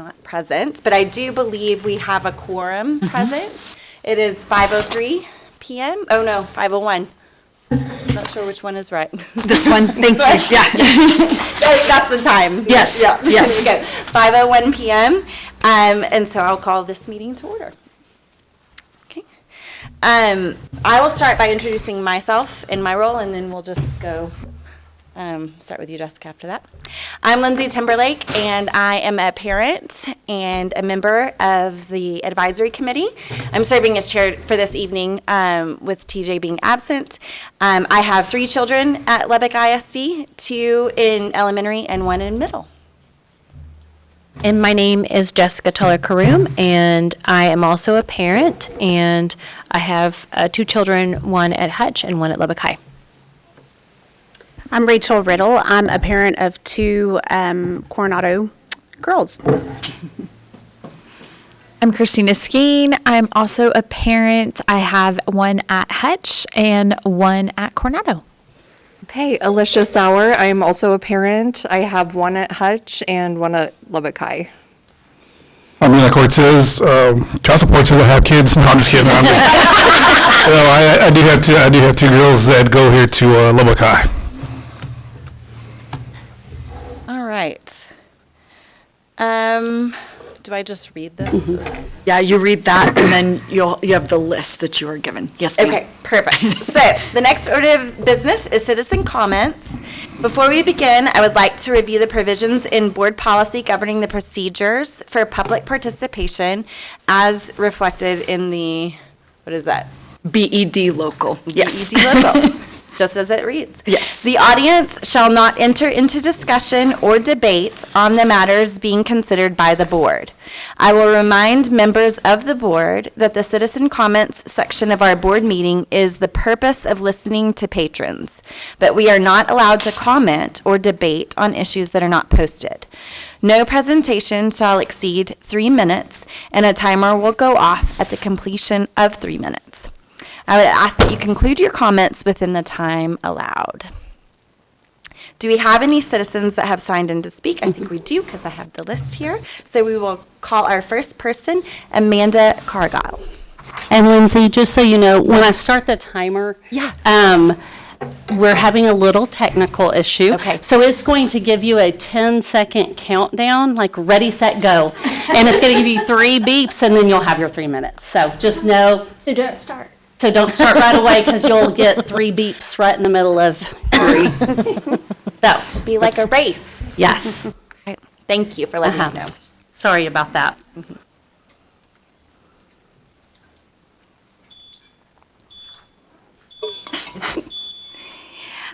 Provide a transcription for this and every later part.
not present, but I do believe we have a quorum present. It is 5:03 p.m. Oh, no, 5:01. Not sure which one is right. This one, thank you. Yeah. That's the time. Yes, Yeah. yes. There you go. 5:01 p.m. And so I'll call this meeting to order. Okay. I will start by introducing myself and my role, and then we'll just go start with you, Jessica, after that. I'm Lindsay Timberlake, and I am a parent and a member of the advisory committee. I'm serving as chair for this evening with TJ being absent. I have 3 children at Lubbock ISD, 2 in elementary and 1 in middle. And my name is Jessica Tuller-Karoom, and I am also a parent, and I have 2 children, 1 at Hutch and 1 at Lubbock High. I'm Rachel Riddle. I'm a parent of 2 Coronado girls. I'm Christina Skeen. I'm also a parent. I have 1 at Hutch and 1 at Coronado. Okay, Alicia Sauer. I'm also a parent. I have 1 at Hutch and 1 at Lubbock High. I'm Mina Cortez, child support till I have kids. No, I'm just kidding. I do have 2 girls that go here to Lubbock High. All right. Do I just read this? Yeah, you read that, and then you have the list that you were given. Yes, ma'am. Okay, perfect. So the next order of business is citizen comments. Before we begin, I would like to review the provisions in board policy governing the procedures for public participation as reflected in the, what is that? BED local. Yes. BED local. Just as it reads. Yes. The audience shall not enter into discussion or debate on the matters being considered by the board. I will remind members of the board that the citizen comments section of our board meeting is the purpose of listening to patrons, but we are not allowed to comment or debate on issues that are not posted. No presentation shall exceed 3 minutes, and a timer will go off at the completion of 3 minutes. I would ask that you conclude your comments within the time allowed. Do we have any citizens that have signed in to speak? I think we do, because I have the list here. So we will call our first person, Amanda Cargile. And Lindsay, just so you know, when I start the timer, Yes. We're having a little technical issue. Okay. So it's going to give you a 10-second countdown, like ready, set, go. And it's going to give you 3 beeps, and then you'll have your 3 minutes. So just know. So don't start. So don't start right away, because you'll get 3 beeps right in the middle of 3. So Be like a race. yes. Right. Thank you for letting us know. Sorry about that.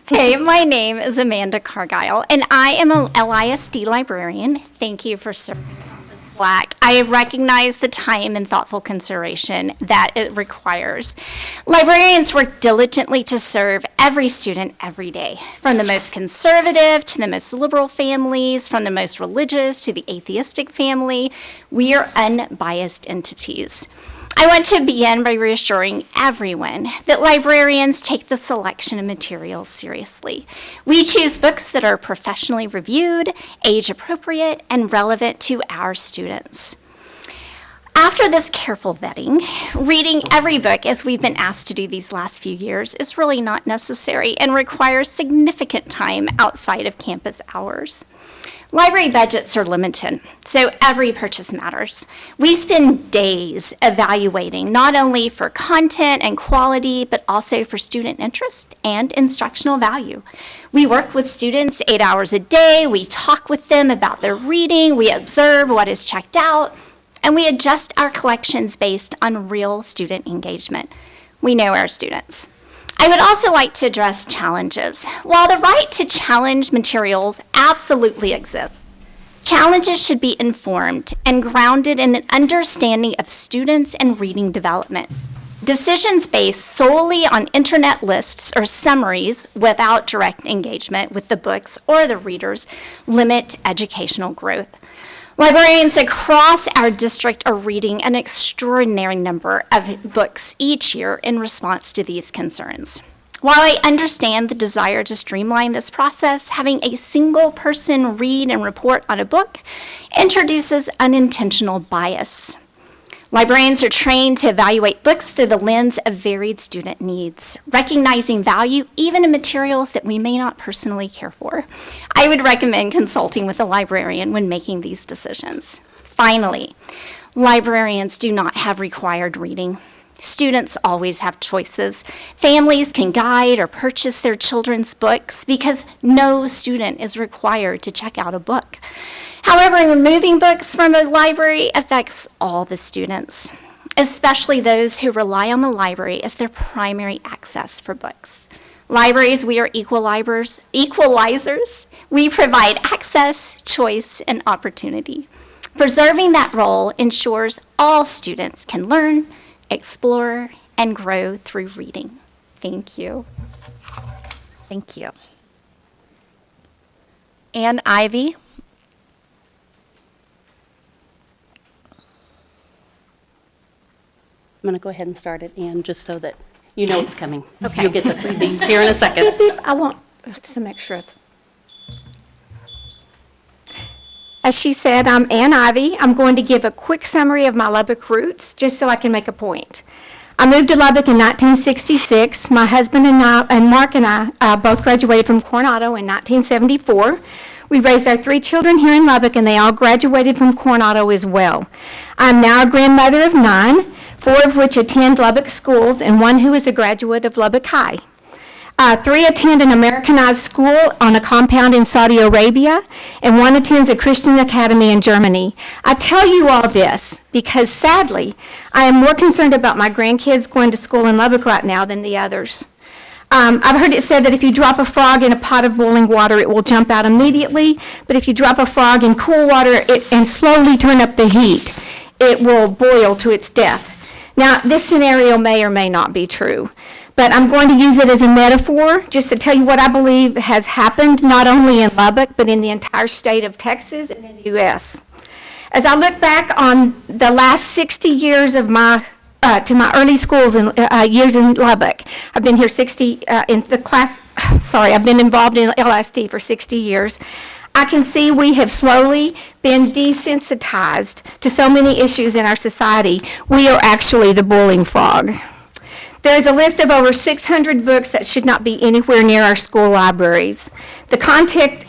Hey, my name is Amanda Cargile, and I am a LISD librarian. Thank you for serving on the SLAC. I recognize the time and thoughtful consideration that it requires. Librarians work diligently to serve every student every day, from the most conservative to the most liberal families, from the most religious to the atheistic family. We are unbiased entities. I want to begin by reassuring everyone that librarians take the selection of materials seriously. We choose books that are professionally reviewed, age-appropriate, and relevant to our students. After this careful vetting, reading every book, as we've been asked to do these last few years, is really not necessary and requires significant time outside of campus hours. Library budgets are limited, so every purchase matters. We spend days evaluating not only for content and quality, but also for student interest and instructional value. We work with students 8 hours a day. We talk with them about their reading. We observe what is checked out, and we adjust our collections based on real student engagement. We know our students. I would also like to address challenges. While the right to challenge materials absolutely exists, challenges should be informed and grounded in an understanding of students and reading development. Decisions based solely on internet lists or summaries without direct engagement with the books or the readers limit educational growth. Librarians across our district are reading an extraordinary number of books each year in response to these concerns. While I understand the desire to streamline this process, having a single person read and report on a book introduces unintentional bias. Librarians are trained to evaluate books through the lens of varied student needs, recognizing value even in materials that we may not personally care for. I would recommend consulting with a librarian when making these decisions. Finally, librarians do not have required reading. Students always have choices. Families can guide or purchase their children's books because no student is required to check out a book. However, removing books from a library affects all the students, especially those who rely on the library as their primary access for books. Libraries, we are equalizers. We provide access, choice, and opportunity. Preserving that role ensures all students can learn, explore, and grow through reading. Thank you. Thank you. Ann Ivy. I'm going to go ahead and start it, Ann, just so that you know it's coming. Okay. You'll get the 3 beeps here in a second. I want some extras. As she said, I'm Ann Ivy. I'm going to give a quick summary of my Lubbock roots, just so I can make a point. I moved to Lubbock in 1966. My husband and Mark and I both graduated from Coronado in 1974. We raised our 3 children here in Lubbock, and they all graduated from Coronado as well. I'm now a grandmother of 9, 4 of which attend Lubbock schools, and 1 who is a graduate of Lubbock High. 3 attend an Americanized school on a compound in Saudi Arabia, and 1 attends a Christian academy in Germany. I tell you all this because, sadly, I am more concerned about my grandkids going to school in Lubbock right now than the others. I've heard it said that if you drop a frog in a pot of boiling water, it will jump out immediately, but if you drop a frog in cool water and slowly turn up the heat, it will boil to its death. Now, this scenario may or may not be true. But I'm going to use it as a metaphor just to tell you what I believe has happened not only in Lubbock, but in the entire state of Texas and in the U.S. As I look back on the last 60 years of my early schools and years in Lubbock, I've been here I've been involved in LISD for 60 years. I can see we have slowly been desensitized to so many issues in our society. We are actually the boiling frog. There is a list of over 600 books that should not be anywhere near our school libraries. The content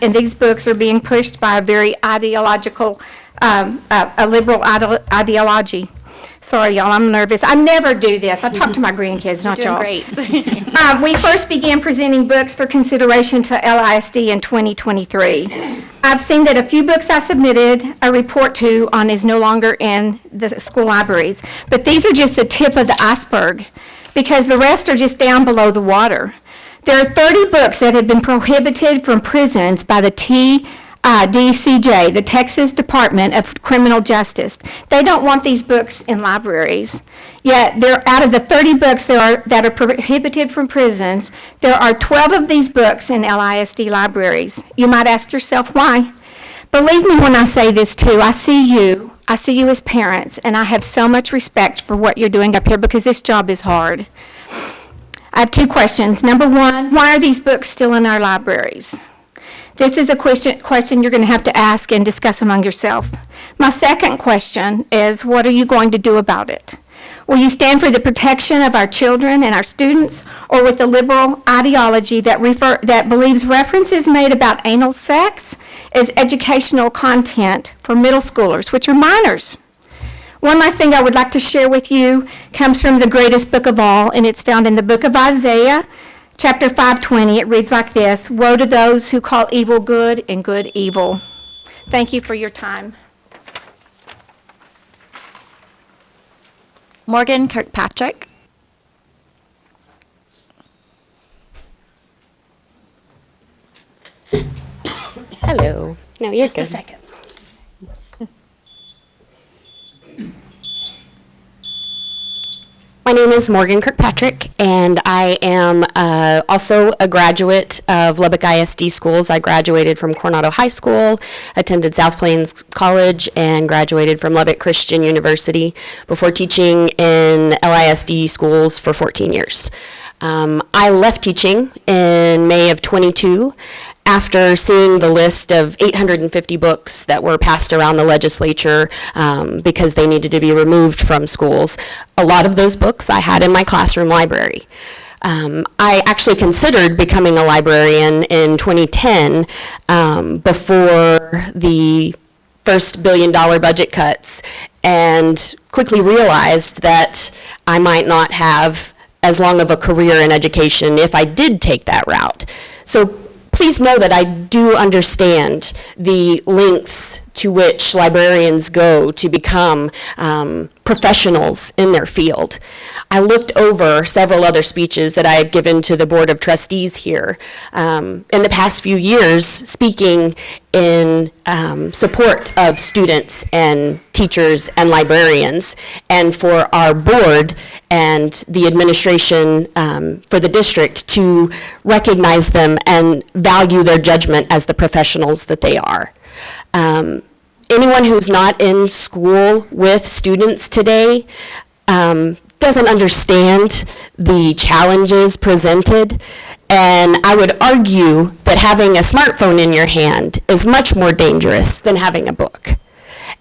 in these books are being pushed by a very ideological, a liberal ideology. Sorry, y'all, I'm nervous. I never do this. I talk to my grandkids, not y'all. Doing great. We first began presenting books for consideration to LISD in 2023. I've seen that a few books I submitted a report to on is no longer in the school libraries, but these are just the tip of the iceberg because the rest are just down below the water. There are 30 books that have been prohibited from prisons by the DCJ, the Texas Department of Criminal Justice. They don't want these books in libraries. Yet, out of the 30 books that are prohibited from prisons, there are 12 of these books in LISD libraries. You might ask yourself why. Believe me when I say this too. I see you as parents, and I have so much respect for what you're doing up here because this job is hard. I have 2 questions. Number 1, why are these books still in our libraries? This is a question you're going to have to ask and discuss among yourself. My second question is, what are you going to do about it? Will you stand for the protection of our children and our students, or with the liberal ideology that believes references made about anal sex is educational content for middle schoolers, which are minors? One last thing I would like to share with you comes from the greatest book of all, and it's found in the book of Isaiah, Chapter 5:20, it reads like this: Woe to those who call evil good and good evil. Thank you for your time. Morgan Kirkpatrick. Hello. No, you're Just a good. second. My name is Morgan Kirkpatrick, and I am also a graduate of Lubbock ISD schools. I graduated from Coronado High School, attended South Plains College, and graduated from Lubbock Christian University before teaching in LISD schools for 14 years. I left teaching in May of 22 after seeing the list of 850 books that were passed around the legislature because they needed to be removed from schools. A lot of those books I had in my classroom library. I actually considered becoming a librarian in 2010 before the first $1 billion budget cuts, and quickly realized that I might not have as long of a career in education if I did take that route. So please know that I do understand the lengths to which librarians go to become professionals in their field. I looked over several other speeches that I had given to the Board of Trustees here in the past few years, speaking in support of students and teachers and librarians, and for our board and the administration for the district to recognize them and value their judgment as the professionals that they are. Anyone who's not in school with students today doesn't understand the challenges presented, and I would argue that having a smartphone in your hand is much more dangerous than having a book.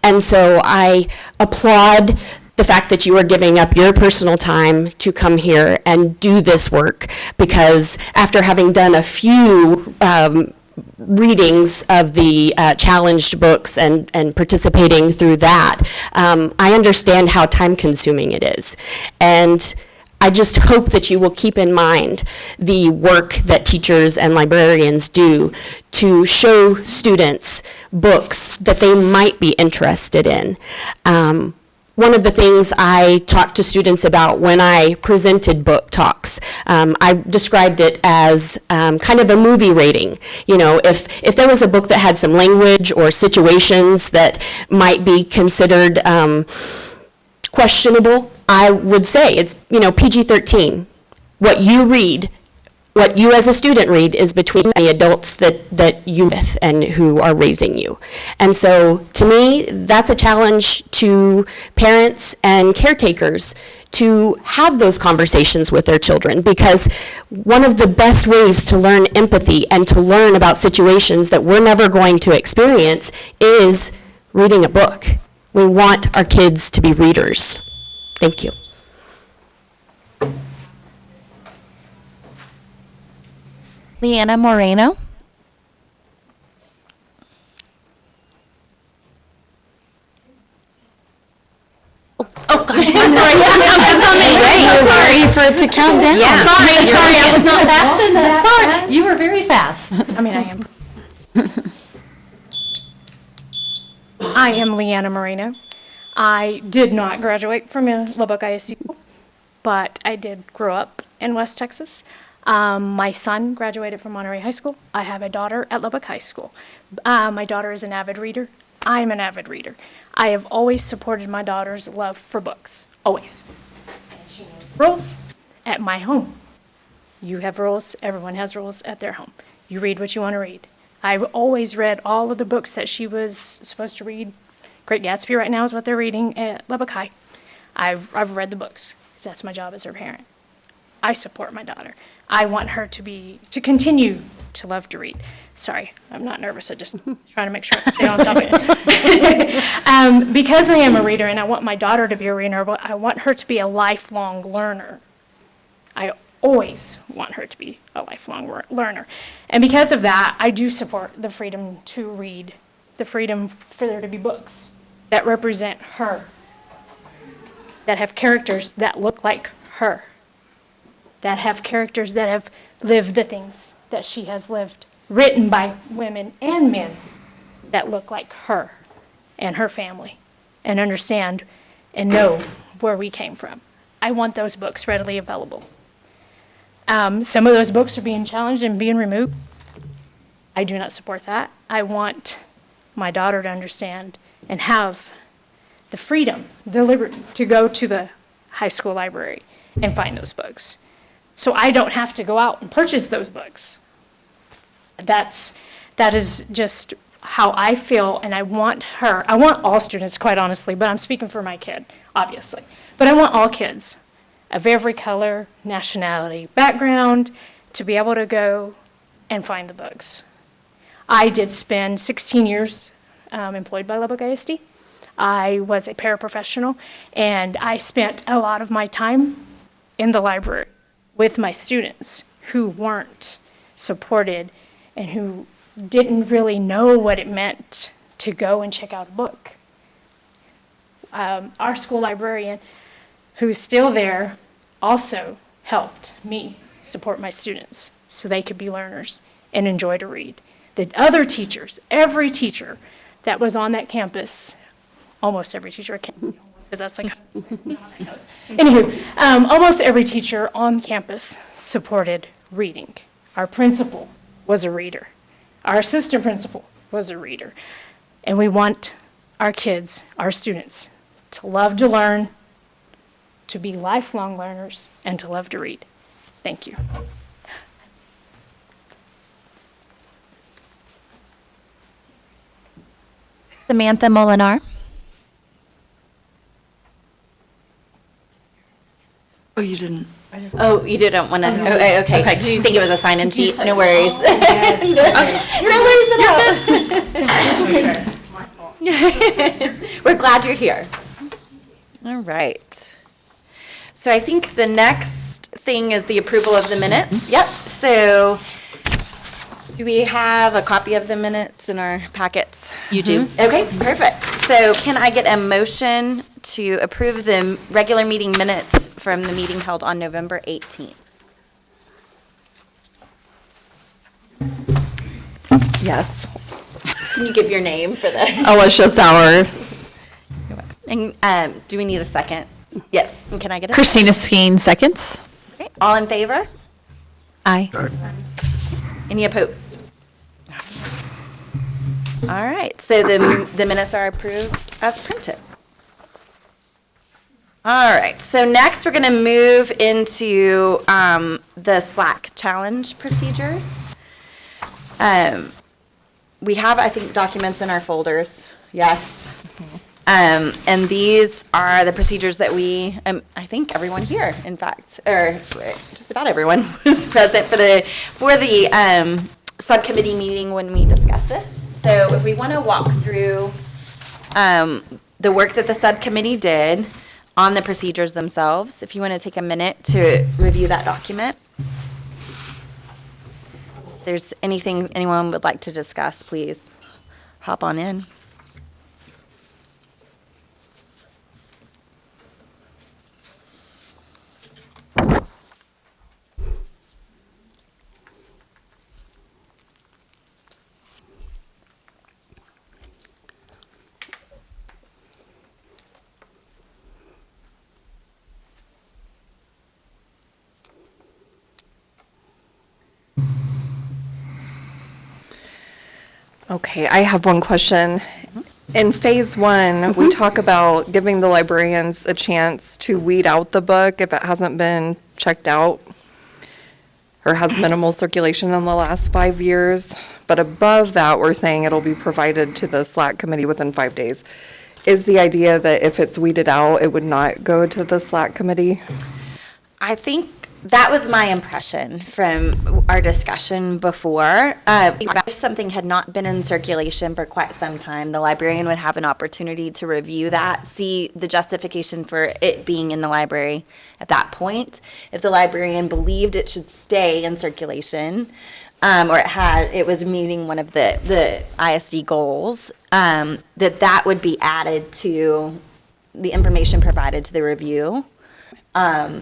And so I applaud the fact that you are giving up your personal time to come here and do this work, because after having done a few readings of the challenged books and participating through that, I understand how time-consuming it is. And I just hope that you will keep in mind the work that teachers and librarians do to show students books that they might be interested in. One of the things I talked to students about when I presented book talks, I described it as kind of a movie rating. You know, if there was a book that had some language or situations that might be considered questionable, I would say it's, you know, PG-13. What you read, what you as a student read, is between the adults that you with and who are raising you. And so to me, that's a challenge to parents and caretakers to have those conversations with their children, because one of the best ways to learn empathy and to learn about situations that we're never going to experience is reading a book. We want our kids to be readers. Thank you. Leanna Moreno. Oh, gosh, I'm sorry. That's not me. I'm sorry for it to count down. Yeah. Sorry, I was not fast enough. Sorry. You were very fast. I mean, I am. I am Leanna Moreno. I did not graduate from Lubbock ISD, but I did grow up in West Texas. My son graduated from Monterey High School. I have a daughter at Lubbock High School. My daughter is an avid reader. I'm an avid reader. I have always supported my daughter's love for books, always. And she knows the rules at my home. You have rules, everyone has rules at their home. You read what you want to read. I've always read all of the books that she was supposed to read. Great Gatsby right now is what they're reading at Lubbock High. I've read the books, because that's my job as her parent. I support my daughter. I want her to continue to love to read. Sorry, I'm not nervous. I just trying to make sure I stay on topic. Because I am a reader and I want my daughter to be a reader, but I want her to be a lifelong learner. I always want her to be a lifelong learner. And because of that, I do support the freedom to read, the freedom for there to be books that represent her, that have characters that look like her, that have characters that have lived the things that she has lived, written by women and men that look like her and her family, and understand and know where we came from. I want those books readily available. Some of those books are being challenged and being removed. I do not support that. I want my daughter to understand and have the freedom, the liberty to go to the high school library and find those books. So I don't have to go out and purchase those books. That is just how I feel, and I want all students, quite honestly, but I'm speaking for my kid, obviously. But I want all kids of every color, nationality, background, to be able to go and find the books. I did spend 16 years employed by Lubbock ISD. I was a paraprofessional, and I spent a lot of my time in the library with my students who weren't supported and who didn't really know what it meant to go and check out a book. Our school librarian, who's still there, also helped me support my students so they could be learners and enjoy to read. The other teachers, every teacher that was on that campus, almost every teacher, I can't say almost, because that's like, anywho, almost every teacher on campus supported reading. Our principal was a reader. Our assistant principal was a reader. And we want our kids, our students, to love to learn, to be lifelong learners, and to love to read. Thank you. Samantha Molinar. Oh, you didn't. Oh, you didn't want to, okay. Did you think it was a sign-in sheet? No worries. No worries. We're glad you're here. All right. So I think the next thing is the approval of the minutes. Yep, so do we have a copy of the minutes in our packets? You do. Okay, perfect. So can I get a motion to approve the regular meeting minutes from the meeting held on November 18th? Yes. Can you give your name for the? Alicia Sauer. And do we need a second? Yes, and can I get a? Christina Skeen, seconds. Okay, all in favor? Aye. Any opposed? All right, so the minutes are approved as printed. All right, so next we're going to move into the SLAC challenge procedures. We have, I think, documents in our folders, yes. And these are the procedures that we, I think everyone here, in fact, or just about everyone was present for the subcommittee meeting when we discussed this. So if we want to walk through the work that the subcommittee did on the procedures themselves, if you want to take a minute to review that document. If there's anything anyone would like to discuss, please hop on in. Okay, I have one question. In phase one, we talk about giving the librarians a chance to weed out the book if it hasn't been checked out or has minimal circulation in the last 5 years. But above that, we're saying it'll be provided to the SLAC committee within 5 days. Is the idea that if it's weeded out, it would not go to the SLAC committee? I think that was my impression from our discussion before. If something had not been in circulation for quite some time, the librarian would have an opportunity to review that, see the justification for it being in the library at that point. If the librarian believed it should stay in circulation, or it was meeting one of the ISD goals, that would be added to the information provided to the review.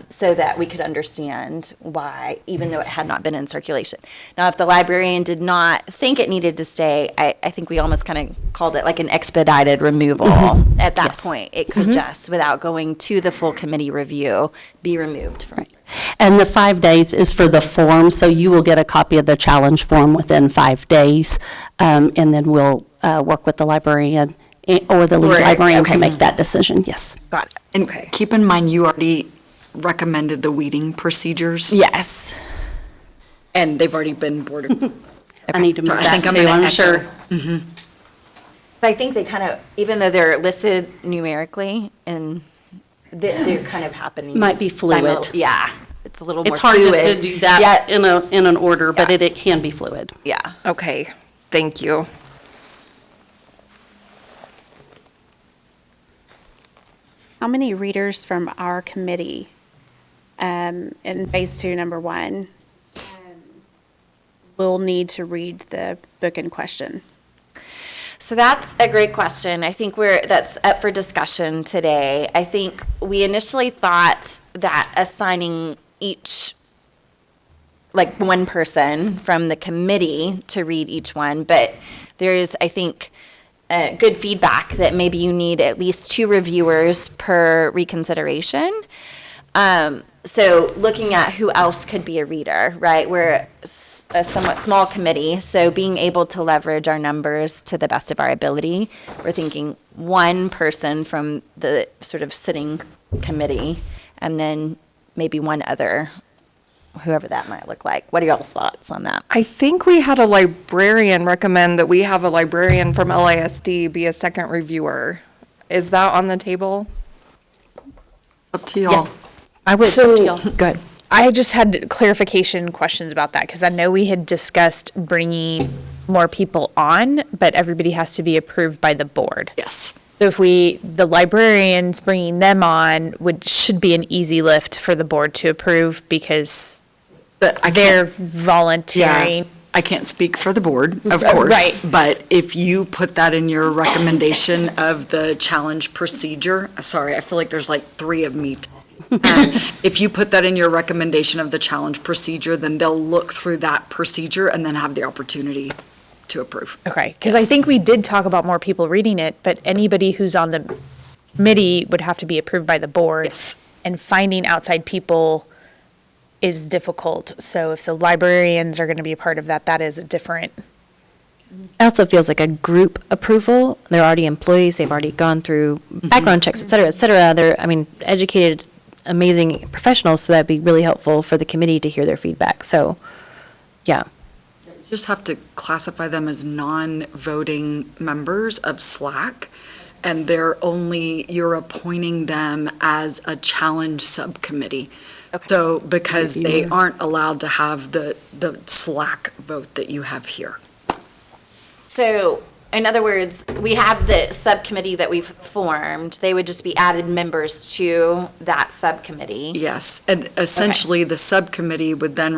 So that we could understand why, even though it had not been in circulation. Now, if the librarian did not think it needed to stay, I think we almost kind of called it like an expedited removal. At that point, it could just, without going to the full committee review, be removed from. And the 5 days is for the form, so you will get a copy of the challenge form within 5 days. And then we'll work with the librarian or the lead librarian to make that decision, yes. Got it. And keep in mind, you already recommended the weeding procedures. Yes. And they've already been board approved. I need to move So I that think I'm too, gonna I'm echo. sure. So I think they kind of, even though they're listed numerically in they're kind of happening. Might be fluid. Yeah, it's a little more It's hard fluid. to do that Yeah, in an order, but Yeah. it can be fluid. yeah. Okay, thank you. How many readers from our committee in phase 2, number 1, will need to read the book in question? So that's a great question. I think that's up for discussion today. I think we initially thought that assigning each, like one person from the committee to read each one, but there's, I think, good feedback that maybe you need at least 2 reviewers per reconsideration. So looking at who else could be a reader, right? We're a somewhat small committee, so being able to leverage our numbers to the best of our ability, we're thinking one person from the sort of sitting committee, and then maybe one other, whoever that might look like. What are y'all's thoughts on that? I think we had a librarian recommend that we have a librarian from LISD be a second reviewer. Is that on the table? Up to y'all. I would, So- good. I just had clarification questions about that because I know we had discussed bringing more people on, but everybody has to be approved by the board. Yes. So if the librarians bringing them on should be an easy lift for the board to approve because But I they're can't, volunteering. I can't speak for the board, of course. Right. But if you put that in your recommendation of the challenge procedure, sorry, I feel like there's like 3 of me. If you put that in your recommendation of the challenge procedure, then they'll look through that procedure and then have the opportunity to approve. Okay, because I think we did talk about more people reading it, but anybody who's on the committee would have to be approved by the board. Yes. And finding outside people is difficult. So if the librarians are going to be a part of that, that is a different. It also feels like a group approval. They're already employees, they've already gone through background checks, et cetera, et cetera. They're, educated, amazing professionals, so that'd be really helpful for the committee to hear their feedback. So, yeah. You just have to classify them as non-voting members of SLAC, and you're appointing them as a challenge subcommittee. So, because they aren't allowed to have the SLAC vote that you have here. So, in other words, we have the subcommittee that we've formed. They would just be added members to that subcommittee. Yes, and essentially, the subcommittee would then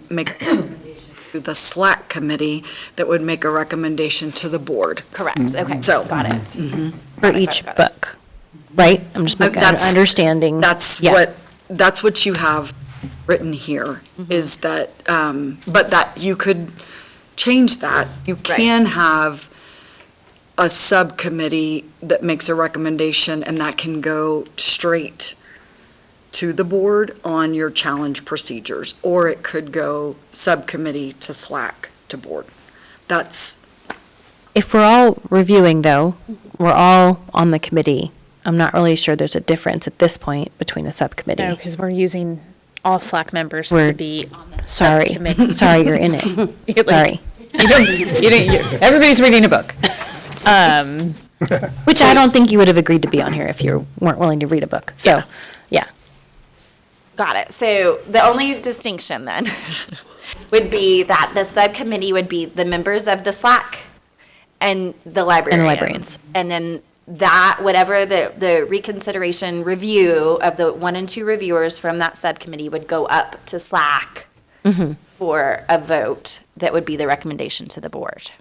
make a recommendation to the SLAC committee that would make a recommendation to the board. Correct, okay, So- got it. For each book, right? I'm just making an understanding. Yeah. That's what you have written here, is that, but that you could change that. You can have a subcommittee that makes a recommendation, and that can go straight to the board on your challenge procedures, or it could go subcommittee to SLAC to board. That's, If we're all reviewing, though, we're all on the committee. I'm not really sure there's a difference at this point between a subcommittee. No, because we're using all SLAC members We're- to be on the Sorry, subcommittee. sorry, you're in it. Sorry. Everybody's reading a book. Which I don't think you would have agreed to be on here if you weren't willing to read a book. So, yeah. Got it. So the only distinction then would be that the subcommittee would be the members of the SLAC and the librarians. And then that, whatever the reconsideration review of the 1 and 2 reviewers from that subcommittee would go up to SLAC for a vote that would be the recommendation to the board.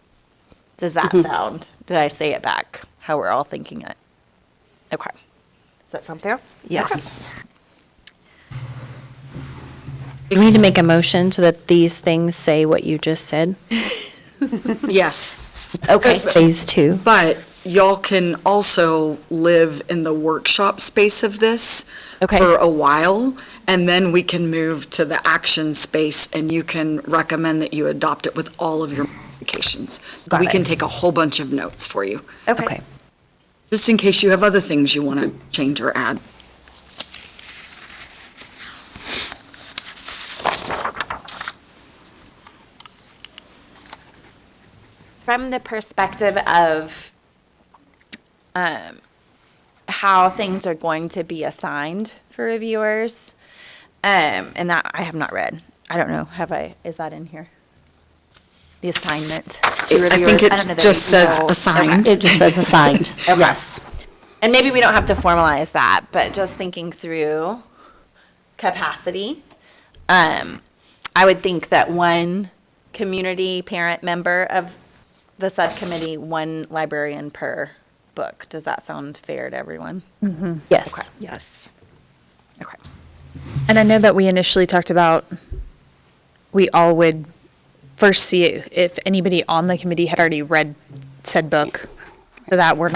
Does that sound, did I say it back, how we're all thinking it? Okay. Does that sound fair? Yes. Do we need to make a motion so that these things say what you just said? yes. Okay. Phase 2. But y'all can also live in the workshop space of this Okay. for a while, and then we can move to the action space, and you can recommend that you adopt it with all of your modifications. So Got we can it. take a whole bunch of notes for you, Okay. just in case you have other things you want to change or add. From the perspective of how things are going to be assigned for reviewers. And that I have not read. I don't know, is that in here? The assignment to I think reviewers? it don't know that just we says know. assigned. It just says assigned, yes. And maybe we don't have to formalize that, but just thinking through capacity, I would think that one community parent member of the subcommittee, one librarian per book. Does that sound fair to everyone? Yes. Yes. Okay. And I know that we initially talked about, we all would first see if anybody on the committee had already read said book, so that we're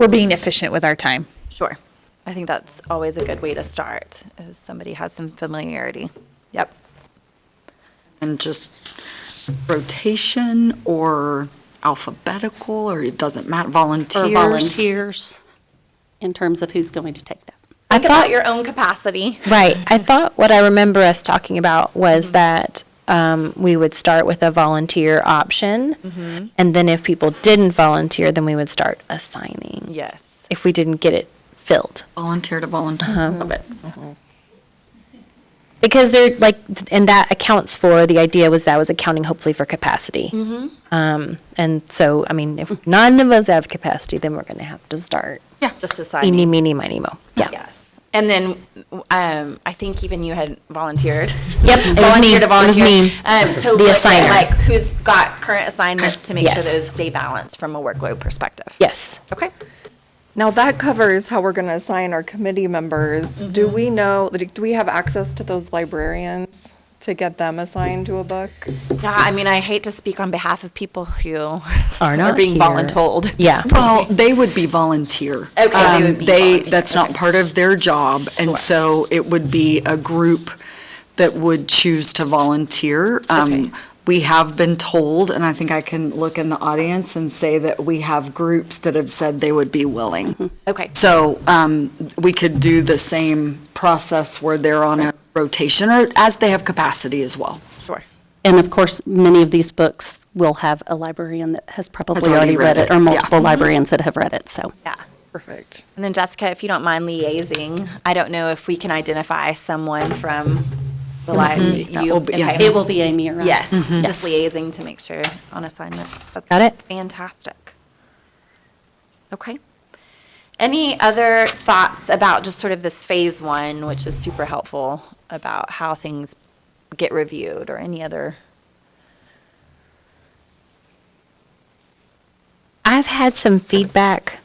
being efficient with our time. Sure. I think that's always a good way to start, if somebody has some familiarity. Yep. And just rotation or alphabetical, or it doesn't matter, volunteers? Or volunteers, in terms of who's going to take that. Think about your own capacity. Right. I thought what I remember us talking about was that we would start with a volunteer option, and then if people didn't volunteer, then we would start assigning. Yes. If we didn't get it filled. Volunteer to volunteer, love it. Because they're like, and that accounts for, the idea was that was accounting hopefully for capacity. And so, I mean, if none of us have capacity, then we're going to have to start. Yeah. Just assigning. Eeny, meeny, miny, mo. Yeah. Yes. And then I think even you had volunteered. Yep, it was me. Volunteered to It was volunteer. me. To The look at, assigner. like who's got current assignments to make sure Yes. those stay balanced from a workload perspective. Yes. Okay. Now that covers how we're going to assign our committee members. Do we know, like, do we have access to those librarians to get them assigned to a book? Yeah, I mean, I hate to speak on behalf of people who Are not being here. voluntold. Yeah. Well, they would be volunteer. Okay, they would be volunteer. That's not part of their job, and so it would be a group that would choose to volunteer. We have been told, and I think I can look in the audience and say that we have groups that have said they would be willing. Okay. So we could do the same process where they're on a rotation, or as they have capacity as well. Sure. And of course, many of these books will have a librarian that has probably already already read read it, it, or yeah. multiple librarians that have read it, so. Yeah. Perfect. And then Jessica, if you don't mind liaising, I don't know if we can identify someone from the library. That will be- yeah. It will be Amy or I. Yes, Mm-hmm. just liaising to make sure on assignment. That's Got it. fantastic. Okay. Any other thoughts about just sort of this phase one, which is super helpful, about how things get reviewed, or any other? I've had some feedback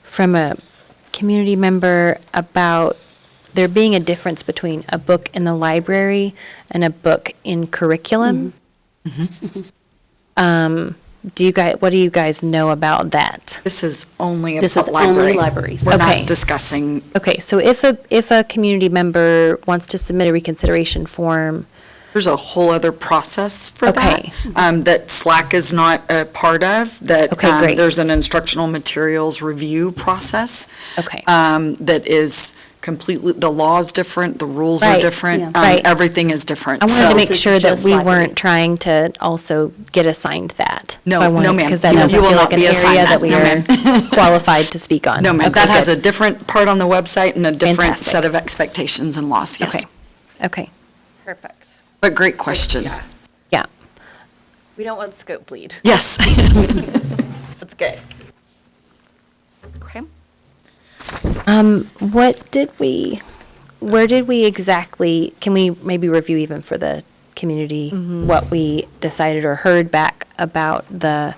from a community member about there being a difference between a book in the library and a book in curriculum. What do you guys know about that? This is only This about is only library. libraries. We're Okay. not discussing, Okay, so if a community member wants to submit a reconsideration form, there's a whole other process for that. Okay. That SLAC is not a part of, that Okay, great. there's an instructional materials review process. Okay. That is completely, the law is different, the rules are Right, different. yeah. Right. Everything is different. I wanted So- to make This is sure that just we libraries. weren't trying to also get assigned that. No, So I wanted- no, ma'am. Because that You doesn't will feel not like an be assigned area that. that we No, are ma'am. qualified to speak on. No, ma'am, Okay, that has a good. different part on the website and a different Fantastic. set of expectations and laws, yes. Okay, okay, Perfect. But great question. yeah. We don't want scope bleed. Yes. That's good. Okay. Where did we exactly, can we maybe review even for the community, what we decided or heard back about the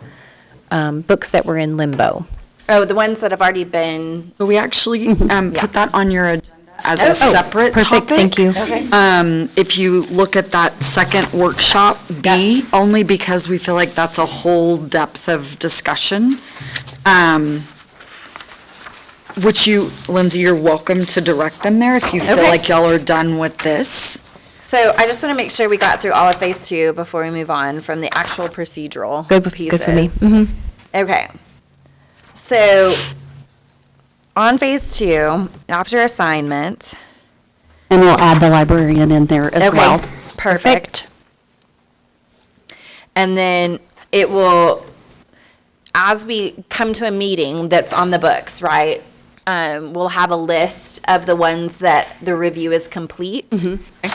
books that were in limbo? Oh, the ones that have already been. So we actually put that on your agenda as a Oh, separate topic. perfect, thank you. If you look at that second workshop, B, only because we feel like that's a whole depth of discussion. Which you, Lindsay, you're welcome to direct them there if you feel Okay. like y'all are done with this. So I just want to make sure we got through all of phase two before we move on from the actual procedural Good pieces. for me. Mhm. Okay. So on phase two, after assignment. And we'll add the librarian in there as well. Okay, perfect. And then it will, as we come to a meeting that's on the books, right? We'll have a list of the ones that the review is complete.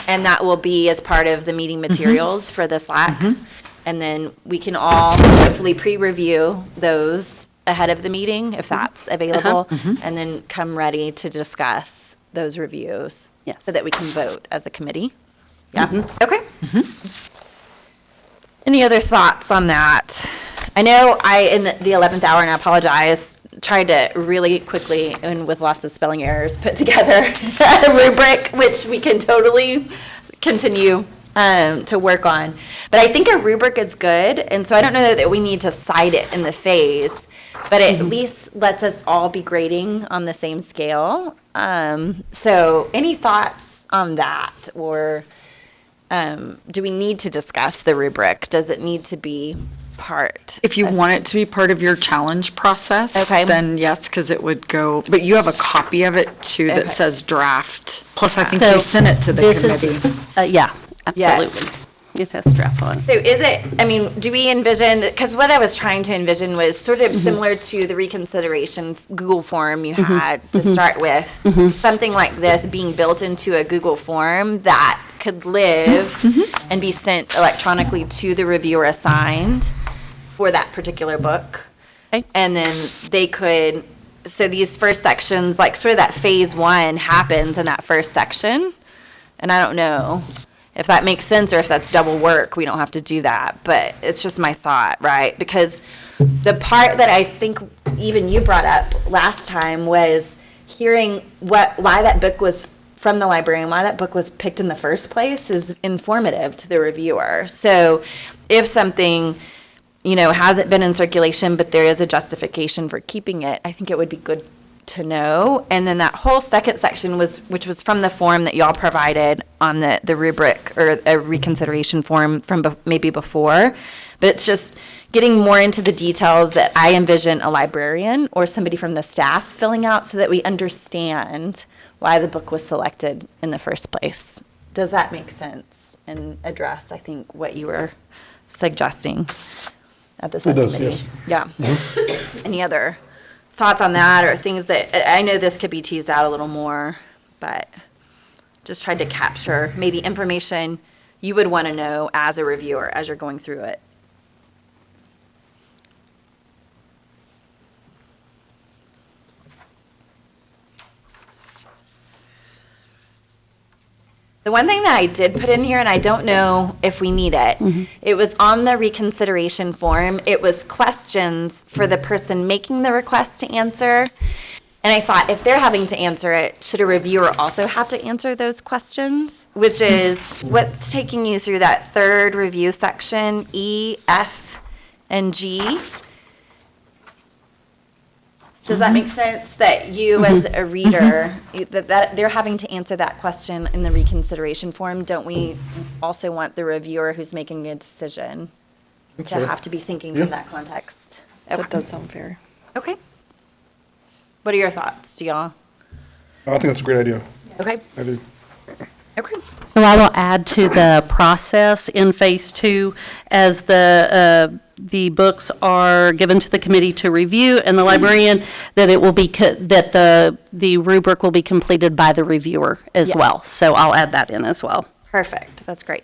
And that will be as part of the meeting materials for the SLAC. And then we can all hopefully pre-review those ahead of the meeting, if that's available. And then come ready to discuss those reviews. Yes. So that we can vote as a committee. Yeah, okay. Any other thoughts on that? I know in the 11th hour, and I apologize, tried to really quickly and with lots of spelling errors put together a rubric, which we can totally continue to work on. But I think a rubric is good, and so I don't know that we need to cite it in the phase, but it at least lets us all be grading on the same scale. So any thoughts on that, or do we need to discuss the rubric? Does it need to be part? If you want it to be part of your challenge process, Okay. then yes, because it would go, but you have a copy of it too that Okay. says draft. Plus, I think So you sent it to the this is- committee. Yeah, Yes. absolutely. It has draft on it. So is it, I mean, do we envision, because what I was trying to envision was sort of similar to the reconsideration Google form you had to start with. Something like this being built into a Google form that could live and be sent electronically to the reviewer assigned for that particular book. Okay. And then they could, so these first sections, like sort of that phase one happens in that first section. And I don't know if that makes sense or if that's double work. We don't have to do that, but it's just my thought, right? Because the part that I think even you brought up last time was hearing why that book was from the librarian, why that book was picked in the first place is informative to the reviewer. So if something, hasn't been in circulation, but there is a justification for keeping it, I think it would be good to know. And then that whole second section which was from the form that y'all provided on the rubric or a reconsideration form from maybe before, but it's just getting more into the details that I envision a librarian or somebody from the staff filling out so that we understand why the book was selected in the first place. Does that make sense and address, I think, what you were suggesting at the It does, subcommittee? yes. Yeah. Any other thoughts on that, or things that, I know this could be teased out a little more, but just tried to capture maybe information you would want to know as a reviewer as you're going through it. The one thing that I did put in here, and I don't know if we need it, it was on the reconsideration form. It was questions for the person making the request to answer. And I thought, if they're having to answer it, should a reviewer also have to answer those questions? Which is what's taking you through that third review section, E, F, and G. Does that make sense? That you, as a reader, that they're having to answer that question in the reconsideration form? Don't we also want the reviewer who's making a decision That's to fair. have to be thinking Yeah. from that context? That does sound fair. Okay. What are your thoughts? Do y'all? I think that's a great idea. Okay. I do. Okay. So I will add to the process in Phase 2 as the books are given to the committee to review and the librarian, that it will be, that the rubric will be completed by the reviewer as well. Yes. So I'll add that in as well. Perfect. That's great.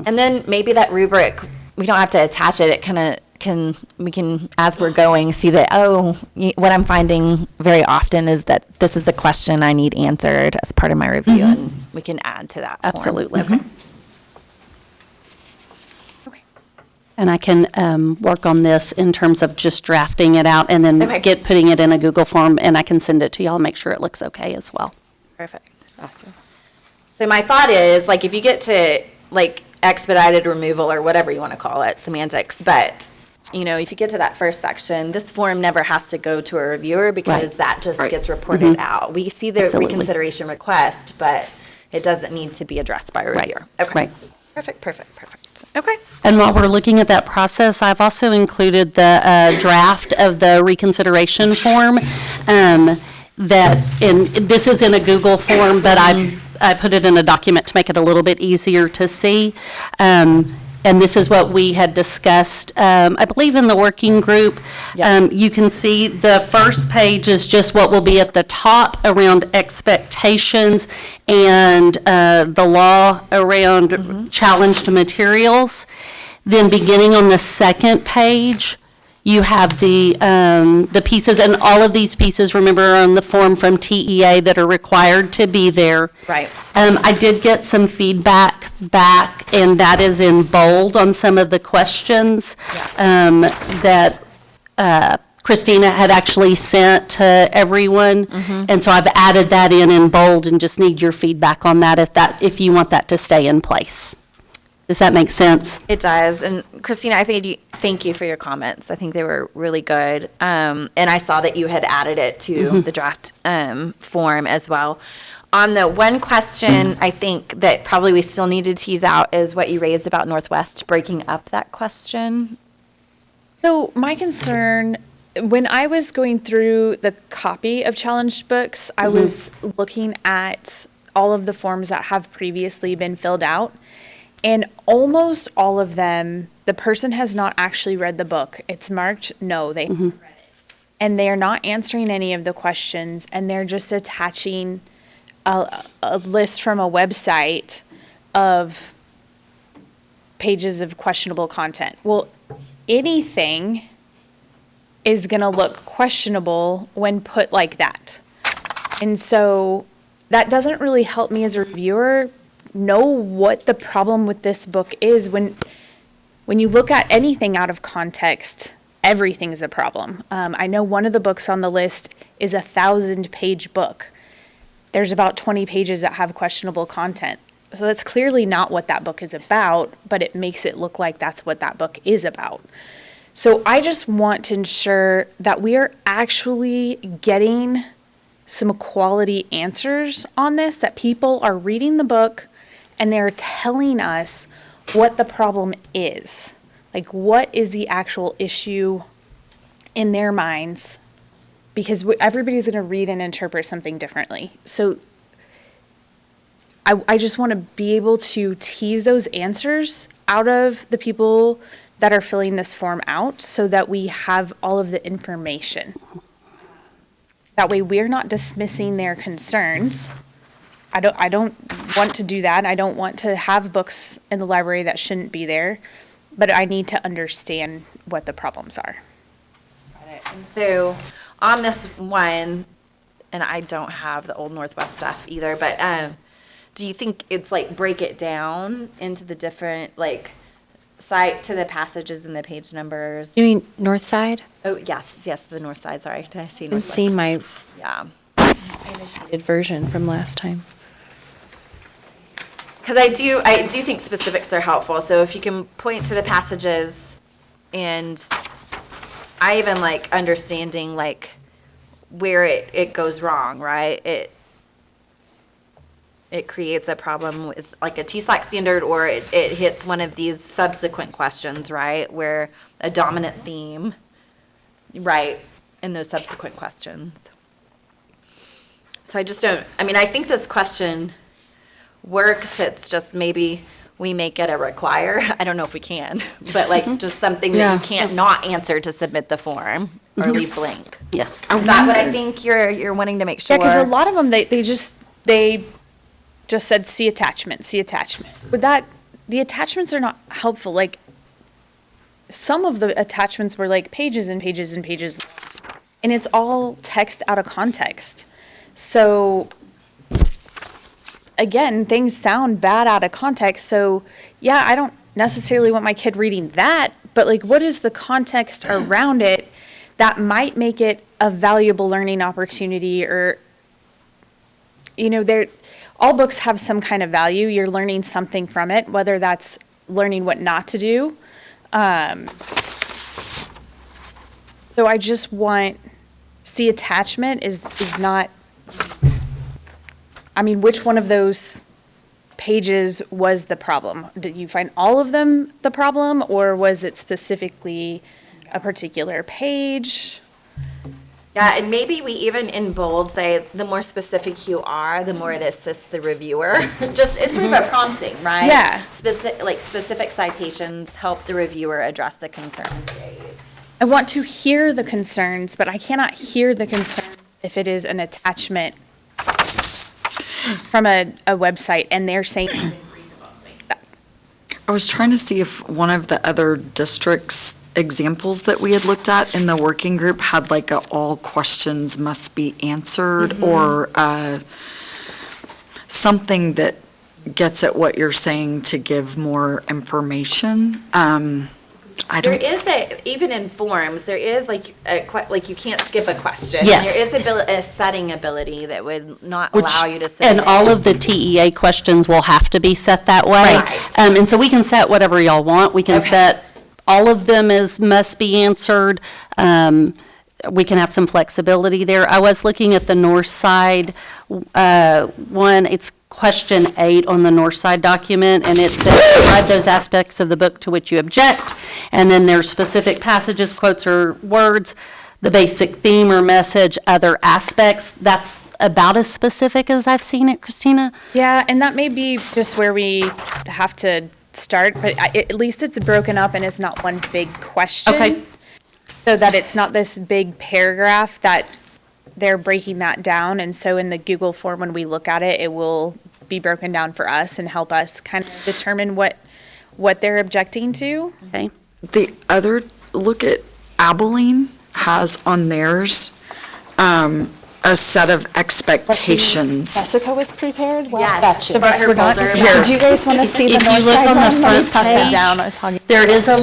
And then maybe that rubric, we don't have to attach it. It kind of we can, as we're going, see that, what I'm finding very often is that this is a question I need answered as part of my review, and we can add to that form. Absolutely. Okay. And I can work on this in terms of just drafting it out and then Okay. putting it in a Google form, and I can send it to y'all, make sure it looks okay as well. Perfect. Awesome. So my thought is, like, if you get to, like, expedited removal or whatever you want to call it, semantics, but, if you get to that first section, this form never has to go to a reviewer because Right. that just Right. gets reported out. We see the Absolutely. reconsideration request, but it doesn't need to be addressed by a reviewer. Okay. Right. Perfect. Okay. And while we're looking at that process, I've also included the draft of the reconsideration form. This is in a Google form, but I put it in a document to make it a little bit easier to see. And this is what we had discussed, I believe in the working group. You can see the first page is just what will be at the top around expectations and the law around challenged materials. Then beginning on the second page, you have the pieces, and all of these pieces, remember, are on the form from TEA that are required to be there. Right. I did get some feedback back, and that is in bold on some of the questions that Christina had actually sent to everyone. And so I've added that in bold and just need your feedback on that if you want that to stay in place. Does that make sense? It does. And Christina, thank you for your comments. I think they were really good. And I saw that you had added it to the draft form as well. On the one question, I think that probably we still need to tease out is what you raised about Northwest, breaking up that question. So my concern, when I was going through the copy of challenged books, I was looking at all of the forms that have previously been filled out. And almost all of them, the person has not actually read the book. It's marked, no, they haven't read it. And they are not answering any of the questions, and they're just attaching a list from a website of pages of questionable content. Well, anything is going to look questionable when put like that. And so that doesn't really help me as a reviewer know what the problem with this book is. When you look at anything out of context, everything's a problem. I know one of the books on the list is a 1,000-page book. There's about 20 pages that have questionable content. So that's clearly not what that book is about, but it makes it look like that's what that book is about. So I just want to ensure that we are actually getting some quality answers on this, that people are reading the book and they're telling us what the problem is. Like, what is the actual issue in their minds? Because everybody's going to read and interpret something differently. So I just want to be able to tease those answers out of the people that are filling this form out so that we have all of the information. That way we're not dismissing their concerns. I don't want to do that. I don't want to have books in the library that shouldn't be there, but I need to understand what the problems are. And so on this one, and I don't have the Old Northwest stuff either, but do you think it's like break it down into the different, like, cite to the passages and the page numbers? You mean north side? Oh, yes, the north side, sorry. Did I see I've Northwest? seen my Yeah. annotated version from last time. Because I do think specifics are helpful. So if you can point to the passages, and I even like understanding like where it goes wrong, right? It creates a problem with like a SLAC standard, or it hits one of these subsequent questions, right? Where a dominant theme, right, in those subsequent questions. So I think this question works. It's just maybe we make it a require. I don't know if we can, but like just something that you can't not answer to submit the form or leave blank. Yes. Is that what I think you're wanting to make sure? Yeah, because a lot of them, they just said, see attachment. With that, the attachments are not helpful. Like, some of the attachments were like pages and pages and pages, and it's all text out of context. So, again, things sound bad out of context. So, yeah, I don't necessarily want my kid reading that, but like, what is the context around it that might make it a valuable learning opportunity? Or, all books have some kind of value. You're learning something from it, whether that's learning what not to do. So I just want, see, attachment is not, which one of those pages was the problem? Did you find all of them the problem, or was it specifically a particular page? Yeah, and maybe we even in bold say, the more specific you are, the more it assists the reviewer. Just, it's sort of a prompting, right? Yeah. Specific citations help the reviewer address the concerns raised. I want to hear the concerns, but I cannot hear the concerns if it is an attachment from a website and they're saying. I was trying to see if one of the other districts' examples that we had looked at in the working group had like a all questions must be answered or something that gets at what you're saying to give more information. There is even in forms, there is like you can't skip a question. Yes. There is a setting ability that would not allow you to say. And all of the TEA questions will have to be set that way. Right. And so we can set whatever y'all want. We can set all of them as must be answered. We can have some flexibility there. I was looking at the north side one. It's question 8 on the north side document, and it says describe those aspects of the book to which you object. And then there's specific passages, quotes, or words, the basic theme or message, other aspects. That's about as specific as I've seen it, Christina. Yeah, and that may be just where we have to start, but at least it's broken up and it's not one big question. Okay. So that it's not this big paragraph that they're breaking that down. And so in the Google form, when we look at it, it will be broken down for us and help us kind of determine what they're objecting to. Okay. The other, look at Abilene has on theirs a set of expectations. Jessica was prepared? Well, Yes. the rest Her were not. folder. Did you guys want to see the If you north look side on the one? Let me front pass that page, down. I was hogging- There is a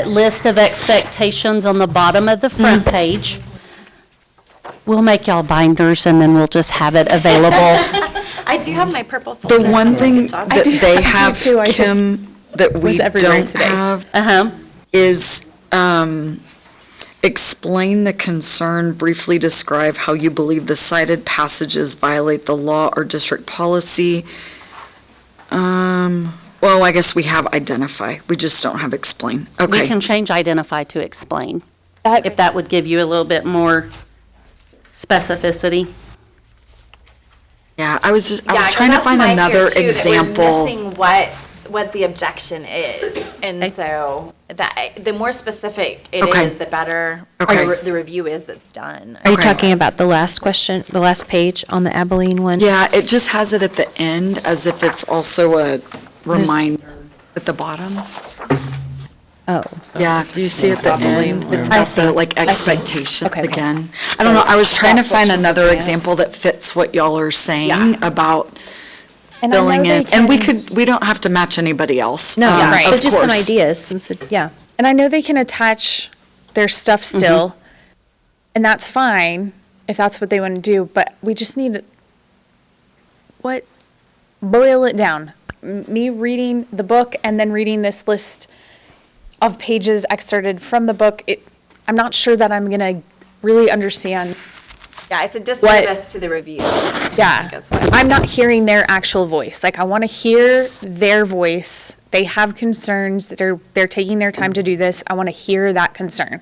list of expectations on the bottom of the front page. We'll make y'all binders and then we'll just have it available. I do have my purple folder. The one thing Good job. that they have, too. I just Kim, that we was everywhere don't today. have Uh-huh. is explain the concern, briefly describe how you believe the cited passages violate the law or district policy. Well, I guess we have identify, we just don't have explain. We Okay. can change identify to explain, That- if that would give you a little bit more specificity. Yeah, I was Yeah, 'cause trying to that's find my fear, another too, that we're example. missing what the objection is, and so the more specific it Okay. is, the better Okay. the review is that's done. Are you Okay. talking about the last question, the last page on the Abilene one? Yeah, it just has it at the end as if it's also a reminder at the bottom. Oh. Yeah, do you see at the end? It's I got see. the like I see. expectations Okay, okay. again. I don't know, I was trying to That's what find she's another looking at. example that fits what y'all are saying about And I know filling they in. And can- we don't have to match anybody else. No, right. but Of just some course. ideas, yeah. And I know they can attach their stuff still, and that's fine if that's what they want to do, but we just need, boil it down. Me reading the book and then reading this list of pages excerpted from the book, I'm not sure that I'm going to really understand. Yeah, it's a disservice to the review. Yeah, That's what- I'm not hearing their actual voice. Like, I want to hear their voice. They have concerns, that they're taking their time to do this. I want to hear that concern.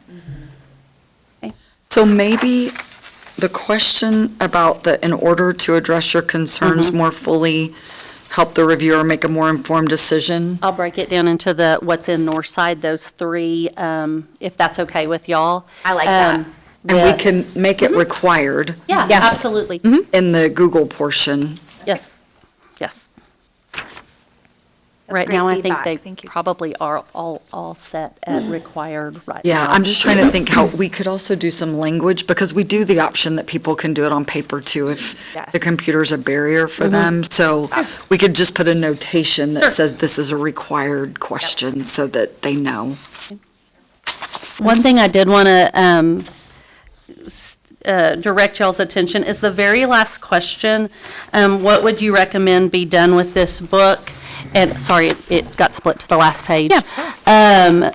So maybe the question about in order to address your concerns more fully, help the reviewer make a more informed decision. I'll break it down into what's in north side, those 3, if that's okay with y'all. I like that. And we can make it required Yeah, absolutely. in the Google portion. Yes, yes. That's Right great now, I think feedback. they Thank you. probably are all set at required right now. Yeah, I'm just trying to think how we could also do some language, because we do the option that people can do it on paper too, if Yes. the computer's a barrier for them. So we could just put a notation that says this is a required question so that they know. One thing I did want to direct y'all's attention is the very last question. What would you recommend be done with this book? And, sorry, it got split to the last page. Yeah.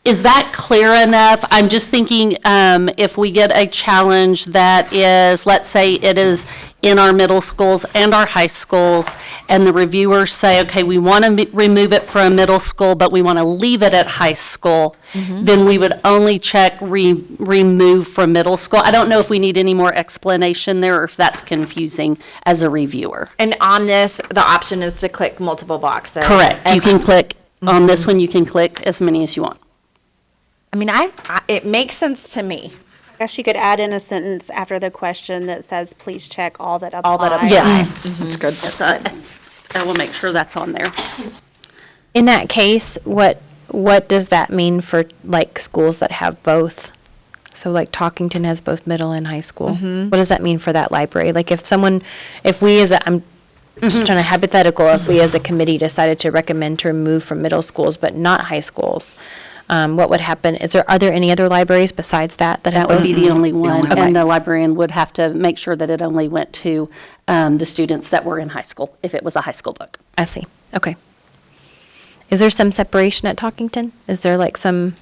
Is that clear enough? I'm just thinking if we get a challenge that is, let's say it is in our middle schools and our high schools, and the reviewers say, okay, we want to remove it for a middle school, but we want to leave it at high school, then we would only check remove from middle school. I don't know if we need any more explanation there, or if that's confusing as a reviewer. And on this, the option is to click multiple boxes. Correct. You can click, on this one, you can click as many as you want. I mean, it makes sense to me. I guess you could add in a sentence after the question that says, please check all that apply. All that apply. Yes. That's good. That's, I will make sure that's on there. In that case, what does that mean for like schools that have both? So like Talkington has both middle and high school. What does that mean for that library? Like if we as a, I'm just trying to hypothetical, if we as a committee decided to recommend to remove from middle schools but not high schools, what would happen? Are there any other libraries besides that have That would both? be the only one, Okay. and the librarian would have to make sure that it only went to the students that were in high school, if it was a high school book. I see. Okay. Is there some separation at Talkington? Is there like some,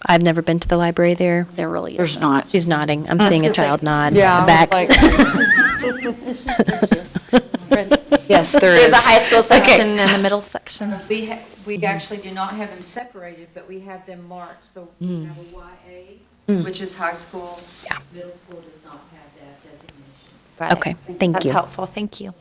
I've never been to the library there. There really is. There's not. She's nodding. I'm seeing a child nod. Yeah, in the I back. was like. Yes, there is. There's a high school section and a middle section. We actually do not have them separated, but we have them marked. So we have a YA, which is high school. Yeah. Middle school does not have that designation. Right. Okay, thank That's you. helpful, thank you.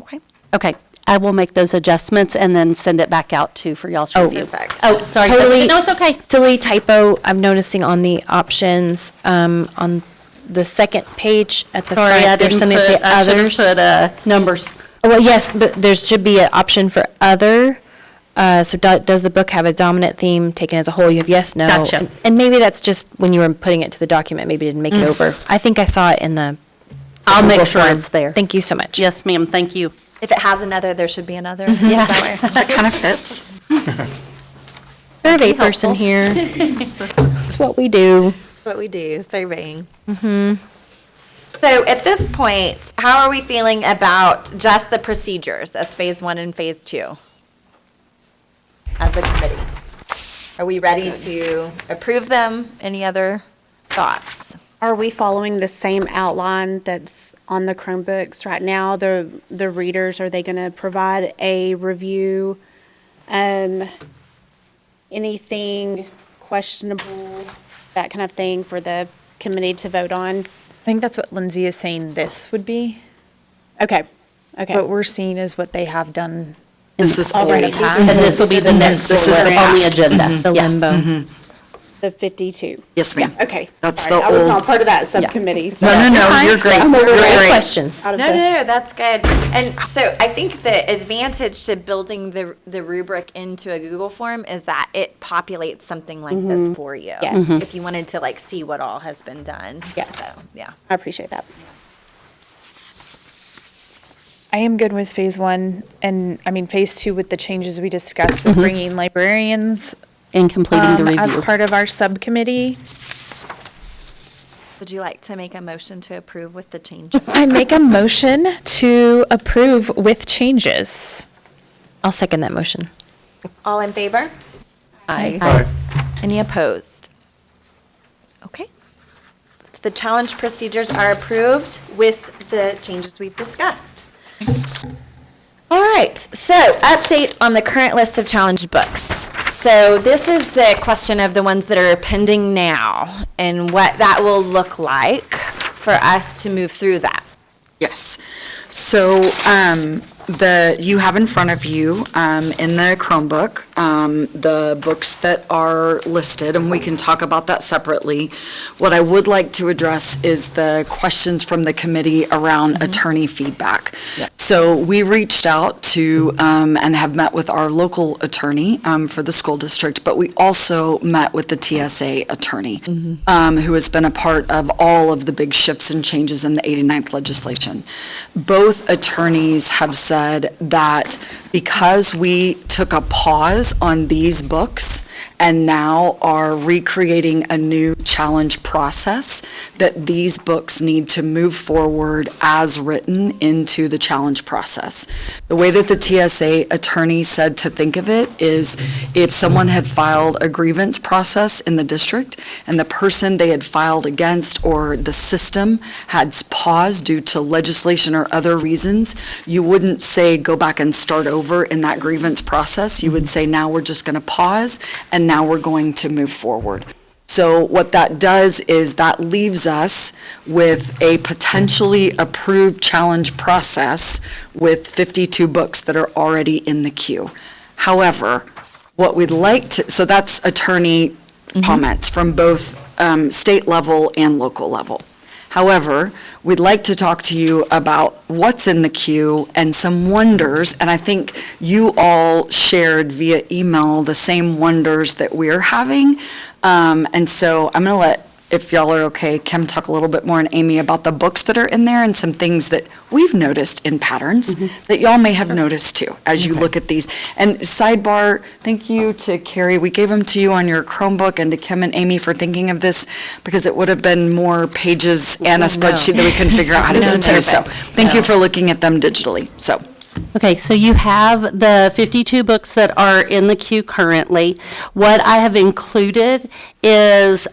Okay. Okay, I will make those adjustments and then send it back out for y'all's review. Perfect. Oh, sorry, Totally. Jessica. No, it's okay. Silly typo I'm noticing on the options, on the second page at the Sorry, I front. There's didn't something put, that say I should have others. put numbers. Well, yes, but there should be an option for other. So does the book have a dominant theme taken as a whole? You have yes, no. Gotcha. And maybe that's just when you were putting it to the document, maybe it didn't make it over. I think I saw it in the. I'll make Google sure form. it's there. Thank you so much. Yes, ma'am, thank you. If it has another, there should be another. Yeah. That kind of fits. Survey person here. That's what we do. That's what we do, surveying. So at this point, how are we feeling about just the procedures as phase 1 and phase 2? As a committee? Are we ready to approve them? Any other thoughts? Are we following the same outline that's on the Chromebooks right now? The readers, are they going to provide a review? Anything questionable, that kind of thing for the committee to vote on? I think that's what Lindsay is saying this would be. Okay, okay. What we're seeing is what they have done. This is Already. old. And this will be the next, This is the on the past. agenda. The Yeah. limbo. The 52. Yes, ma'am. Okay. That's sorry, the I was old- not part of that subcommittee. so- No, you're great. I'm over You're it. great. Questions. Out of No, the- no, that's good. And so I think the advantage to building the rubric into a Google form is that it populates something like this for you. Yes. If you wanted to like see what all has been done. Yes. So, yeah. I appreciate that. I am good with phase 1 and I mean, phase 2 with the changes we discussed with bringing librarians And completing the as review. part of our subcommittee. Would you like to make a motion to approve with the changes? I make a motion to approve with changes. I'll second that motion. All in favor? Aye. Any opposed? Okay. The challenge procedures are approved with the changes we've discussed. All right, so update on the current list of challenge books. So this is the question of the ones that are pending now and what that will look like for us to move through that. Yes. So, you have in front of you, in the Chromebook, the books that are listed, and we can talk about that separately. What I would like to address is the questions from the committee around attorney feedback. So we reached out to, and have met with our local attorney, for the school district, but we also met with the TSA attorney, who has been a part of all of the big shifts and changes in the 89th legislation. Both attorneys have said that because we took a pause on these books and now are recreating a new challenge process, that these books need to move forward as written into the challenge challenge process. The way that the TSA attorney said to think of it is if someone had filed a grievance process in the district and the person they had filed against or the system had paused due to legislation or other reasons, you wouldn't say go back and start over in that grievance process. You would say now we're just going to pause and now we're going to move forward. So what that does is that leaves us with a potentially approved challenge process with 52 books that are already in the queue. However, what we'd like to, so that's attorney comments from both state level and local level. However, we'd like to talk to you about what's in the queue and some wonders, and I think you all shared via email the same wonders that we're having. And so I'm going to let, if y'all are okay, Kim talk a little bit more and Amy about the books that are in there and some things that we've noticed in patterns that y'all may have noticed too as you look at these. And sidebar, thank you to Carrie. We gave them to you on your Chromebook, and to Kim and Amy for thinking of this because it would have been more pages and a spreadsheet that we couldn't figure out how to get to. So thank you for looking at them digitally. So. Okay, so you have the 52 books that are in the queue currently. What I have included is,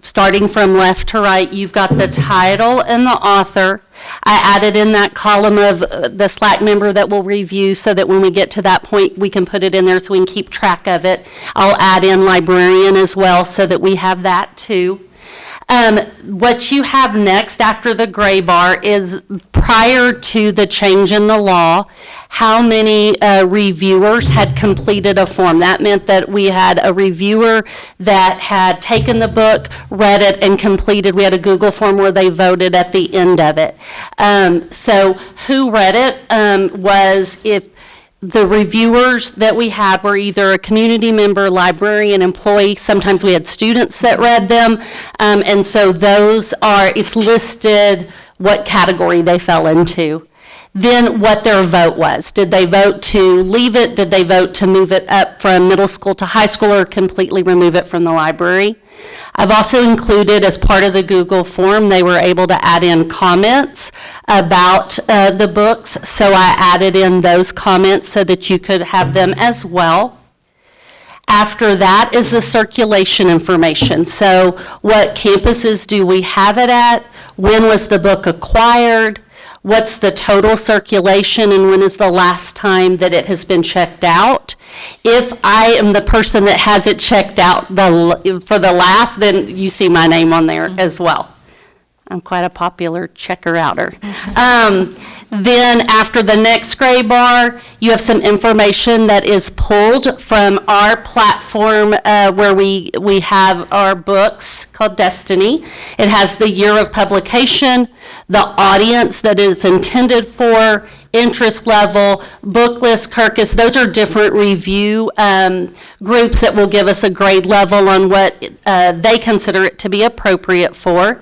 starting from left to right, you've got the title and the author. I added in that column of the SLAC member that will review so that when we get to that point, we can put it in there so we can keep track of it. I'll add in librarian as well so that we have that too. What you have next after the gray bar is prior to the change in the law, how many reviewers had completed a form. That meant that we had a reviewer that had taken the book, read it, and completed. We had a Google form where they voted at the end of it. So who read it was if the reviewers that we had were either a community member, librarian, employee. Sometimes we had students that read them. And so those are, it's listed what category they fell into. Then what their vote was. Did they vote to leave it? Did they vote to move it up from middle school to high school or completely remove it from the library? I've also included, as part of the Google form, they were able to add in comments about the books, so I added in those comments so that you could have them as well. After that is the circulation information. So what campuses do we have it at? When was the book acquired? What's the total circulation, and when is the last time that it has been checked out? If I am the person that has it checked out for the last, then you see my name on there as well. I'm quite a popular checker-outer. Then after the next gray bar, you have some information that is pulled from our platform where we have our books called Destiny. It has the year of publication, the audience that is intended for, interest level, book list, Kirkus. Those are different review groups that will give us a grade level on what they consider it to be appropriate for.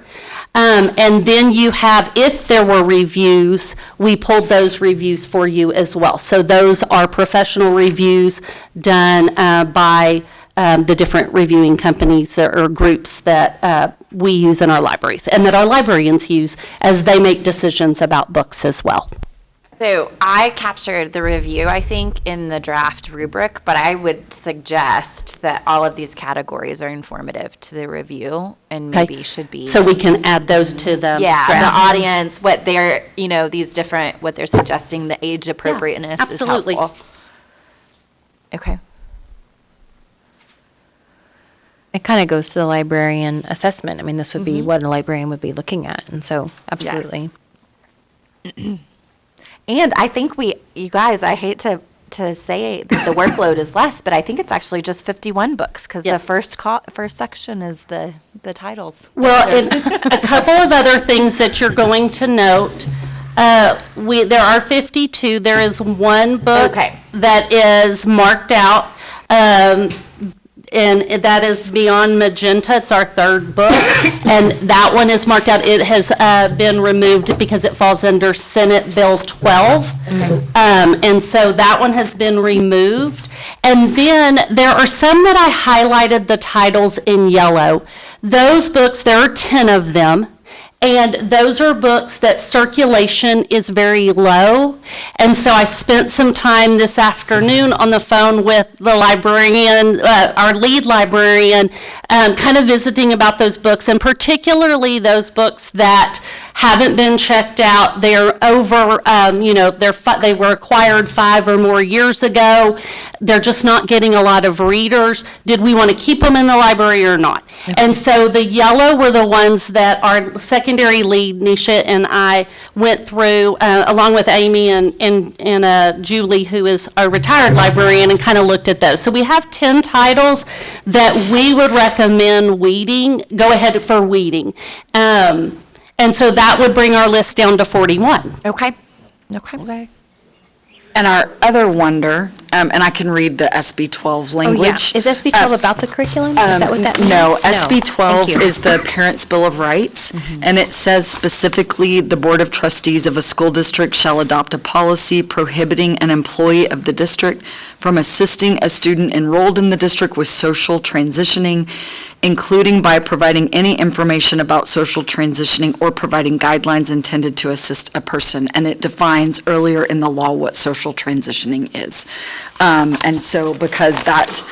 And then you have, if there were reviews, we pulled those reviews for you as well. So those are professional reviews done by the different reviewing companies or groups that we use in our libraries and that our librarians use as they make decisions about books as well. So I captured the review, I think, in the draft rubric, but I would suggest that all of these categories are informative to the review and maybe should be. So we can add those to the Yeah, draft. the audience, what they're, these different, what they're suggesting, the age appropriateness is absolutely. helpful. Okay. It kind of goes to the librarian assessment. I mean, this would be what a librarian would be looking at, and so absolutely. And I think you guys, I hate to say that the workload is less, but I think it's actually just 51 books because the first section is the titles. Well, a couple of other things that you're going to note. There are 52. There is one book that is marked out, and that is Beyond Magenta. It's our third book, and that one is marked out. It has been removed because it falls under Senate Bill 12, and so that one has been removed. And then there are some that I highlighted the titles in yellow. Those books, there are 10 of them, And those are books that circulation is very low. And so I spent some time this afternoon on the phone with the librarian, our lead librarian, kind of visiting about those books, and particularly those books that haven't been checked out. They're over, they were acquired 5 or more years ago. They're just not getting a lot of readers. Did we want to keep them in the library or not? And so the yellow were the ones that our secondary lead, Nisha, and I went through, along with Amy and Julie, who is a retired librarian, and kind of looked at those. So we have 10 titles that we would recommend weeding, go ahead for weeding. And so that would bring our list down to 41. Okay. Okay. And our other wonder, and I can read the SB 12 language. Is SB 12 about the curriculum? Is that what that means? No, SB Thank 12 you. is the Parents' Bill of Rights, and it says specifically, "The Board of Trustees of a school district shall adopt a policy prohibiting an employee of the district from assisting a student enrolled in the district with social transitioning, including by providing any information about social transitioning or providing guidelines intended to assist a person." And it defines earlier in the law what social transitioning is. And so because that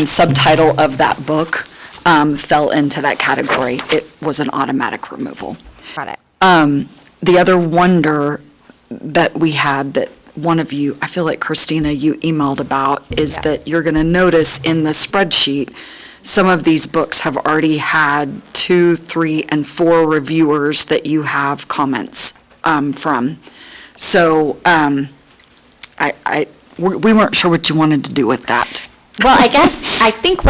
subtitle of that book fell into that category, it was an automatic removal. Got it. The other wonder that we had that one of you, I feel like Christina, you emailed about, is that you're going to notice in the spreadsheet, some of these books have already had 2, 3, and 4 reviewers that you have comments from. So we weren't sure what you wanted to do with that. Well, I think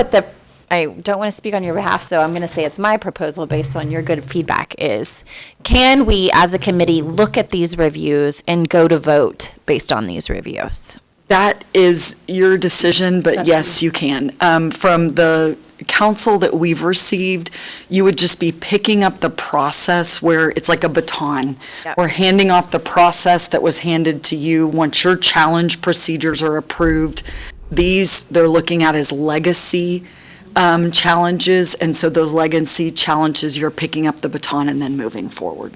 I don't want to speak on your behalf, so I'm going to say it's my proposal based on your good feedback is, can we, as a committee, look at these reviews and go to vote based on these reviews? That is your decision, but yes, you can. From the counsel that we've received, you would just be picking up the process where it's like a baton. Yep. We're handing off the process that was handed to you once your challenge procedures are approved. These, they're looking at as legacy challenges, and so those legacy challenges, you're picking up the baton and then moving forward.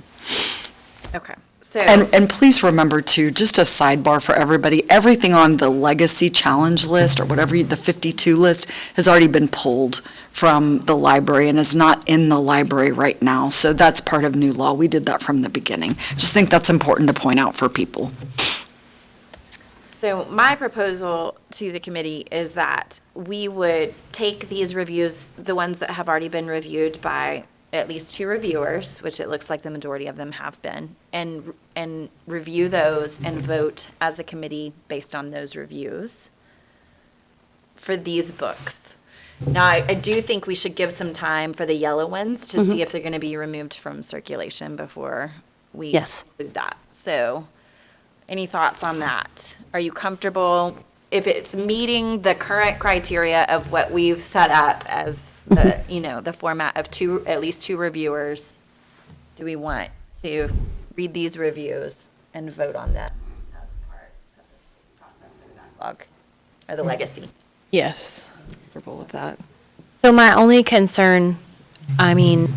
Okay. So, And please remember too, just a sidebar for everybody, everything on the legacy challenge list or whatever, the 52 list has already been pulled from the library and is not in the library right now. So that's part of new law. We did that from the beginning. Just think that's important to point out for people. So my proposal to the committee is that we would take these reviews, the ones that have already been reviewed by at least 2 reviewers, which it looks like the majority of them have been, and review those and vote as a committee based on those reviews for these books. Now, I do think we should give some time for the yellow ones to see if they're going to be removed from circulation before we Yes. include that. So, any thoughts on that? Are you comfortable if it's meeting the current criteria of what we've set up as the, the format of at least 2 reviewers? Do we want to read these reviews and vote on them as part of this process for the backlog or the legacy? Yes. Comfortable with that. So my only concern, I'm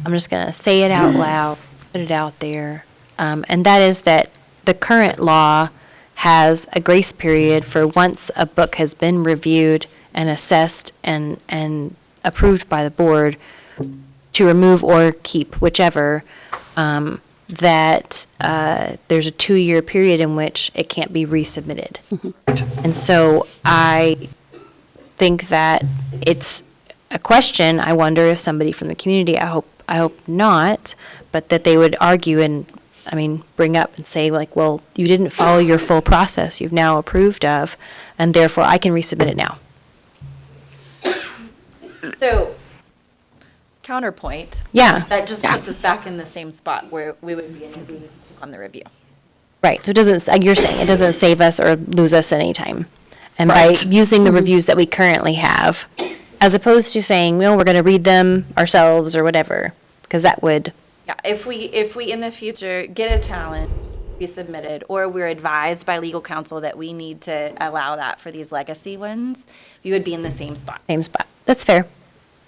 just going to say it out loud, put it out there, and that is that the current law has a grace period for once a book has been reviewed and assessed and approved by the board to remove or keep, whichever, that there's a 2-year period in which it can't be resubmitted. And so I think that it's a question. I wonder if somebody from the community, I hope not, but that they would argue and bring up and say like, well, you didn't follow your full process you've now approved of, and therefore I can resubmit it now. So, counterpoint. Yeah. That just puts us back in the same spot where we would be intervening on the review. Right, so it doesn't, like you're saying, it doesn't save us or lose us any time. And by Right. using the reviews that we currently have, as opposed to saying, well, we're going to read them ourselves or whatever, because that would, Yeah, if we in the future get a challenge be submitted, or we're advised by legal counsel that we need to allow that for these legacy ones, we would be in the same spot. same spot. That's fair.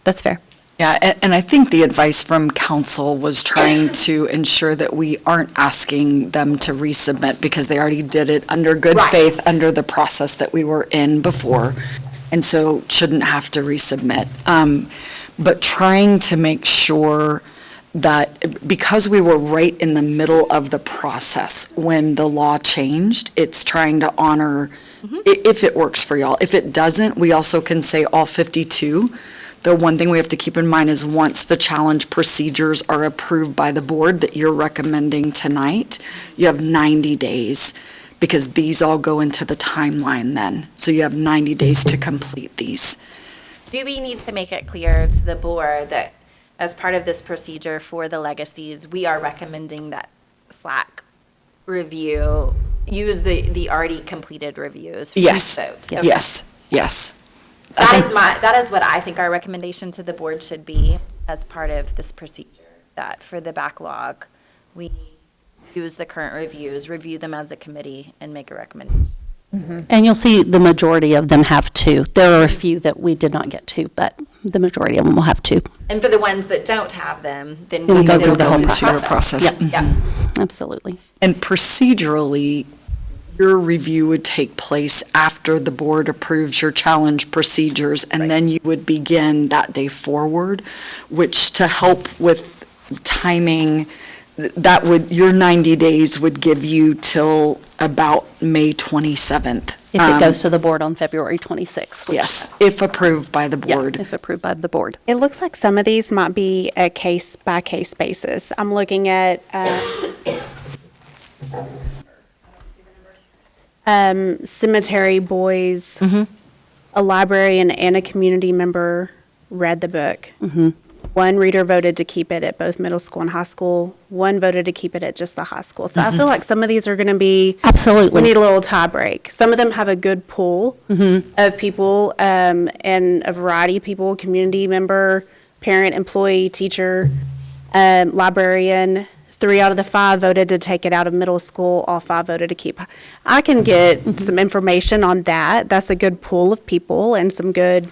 That's fair. Yeah, and I think the advice from council was trying to ensure that we aren't asking them to resubmit because they already did it under good Right. faith, under the process that we were in before, and so shouldn't have to resubmit. But trying to make sure that, because we were right in the middle of the process when the law changed, it's trying to honor, if it works for y'all. If it doesn't, we also can say all 52. The one thing we have to keep in mind is once the challenge procedures are approved by the board that you're recommending tonight, you have 90 days, because these all go into the timeline then. So you have 90 days to complete these. Do we need to make it clear to the board that as part of this procedure for the legacies, we are recommending that SLAC review, use the already completed reviews? For Yes, vote? yes. That is what I think our recommendation to the board should be as part of this procedure, that for the backlog, we use the current reviews, review them as a committee, and make a recommendation. And you'll see the majority of them have two. There are a few that we did not get to, but the majority of them will have two. And for the ones that don't have them, then Then we go can through the whole into process. Yep. Yeah. Absolutely. And procedurally, your review would take place after the board approves your challenge procedures, and then you would begin that day forward, which to help with timing, that would, your 90 days would give you till about May 27th. If it goes to the board on February 26th. which- Yes, if approved by the Yeah, board. if approved by the board. It looks like some of these might be a case-by-case basis. I'm looking at cemetery boys. A librarian and a community member read the book. One reader voted to keep it at both middle school and high school. One voted to keep it at just the high school. So I feel like some of these are going to be, Absolutely. we need a little tie break. Some of them have a good pool of people, and a variety of people, community member, parent, employee, teacher, librarian. 3 out of the 5 voted to take it out of middle school. All 5 voted to keep. I can get some information on that. That's a good pool of people and some good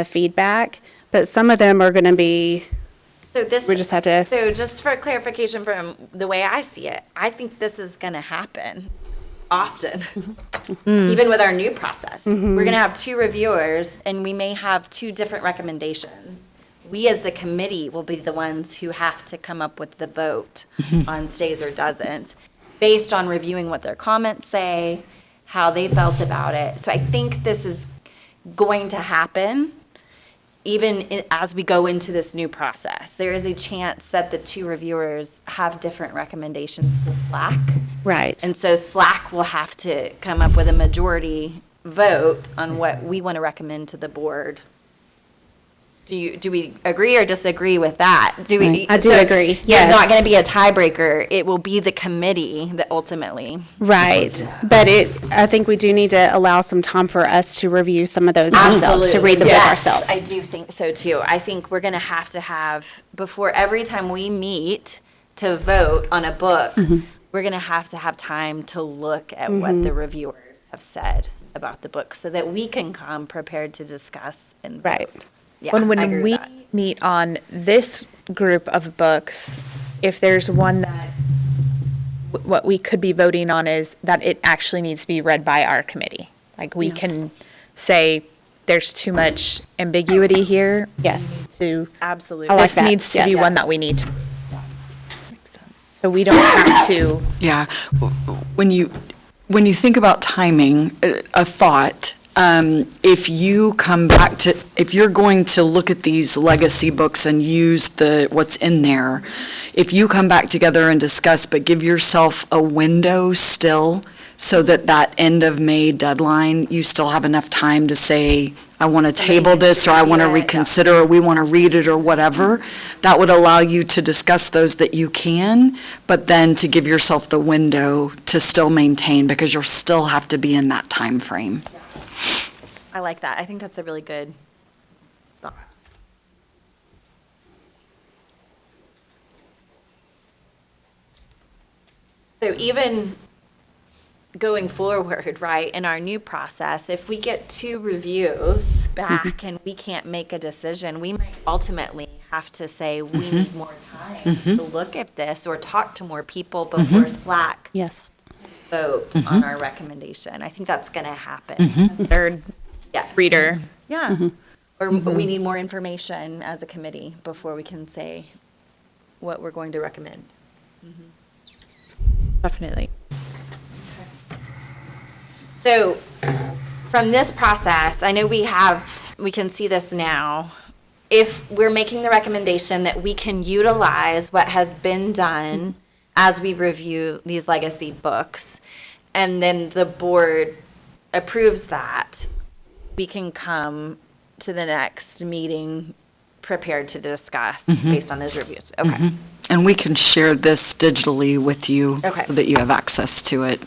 feedback. But some of them are going to be, So this. We just have to- So just for clarification from the way I see it, I think this is going to happen often, even with our new process. We're going to have 2 reviewers, and we may have 2 different recommendations. We, as the committee, will be the ones who have to come up with the vote on stays or doesn't, based on reviewing what their comments say, how they felt about it. So I think this is going to happen even as we go into this new process. There is a chance that the 2 reviewers have different recommendations to SLAC. right. And so SLAC will have to come up with a majority vote on what we want to recommend to the board. Do we agree or disagree with that? Do we? I do so agree, There's yes. not going to be a tiebreaker. It will be the committee that ultimately. Right, but I think we do need to allow some time for us to review some of those ourselves, to read the book Yes, ourselves. I do think so too. I think we're going to have, before every time we meet to vote on a book, we're going to have time to look at what the reviewers have said about the book so that we can come prepared to discuss and vote. Right. Yeah, I agree When with we that. meet on this group of books, if there's one that, what we could be voting on is that it actually needs to be read by our committee. Like, we can say, there's too much ambiguity here. Yes. To, Absolutely. I like this that, needs to be yes. one that we need to. So we don't have to. Yeah, when you think about timing, a thought, if you come back to, if you're going to look at these legacy books and use what's in there, if you come back together and discuss, but give yourself a window still, so that end of May deadline, you still have enough time to say, I want to table this, or I want to reconsider, or we want to read it, or whatever. That would allow you to discuss those that you can, but then to give yourself the window to still maintain, because you'll still have to be in that time frame. I like that. I think that's a really good thought. So even going forward, right, in our new process, if we get 2 reviews back and we can't make a decision, we might ultimately have to say, we need more time to look at this or talk to more people before SLAC Yes. vote on our recommendation. I think that's going to happen. Third Yes. reader. Yeah. Or we need more information as a committee before we can say what we're going to recommend. Definitely. So from this process, I know we can see this now. If we're making the recommendation that we can utilize what has been done as we review these legacy books, and then the board approves that, we can come to the next meeting prepared to discuss based on those reviews. Okay. And we can share this digitally with you. Okay. So that you have access to it.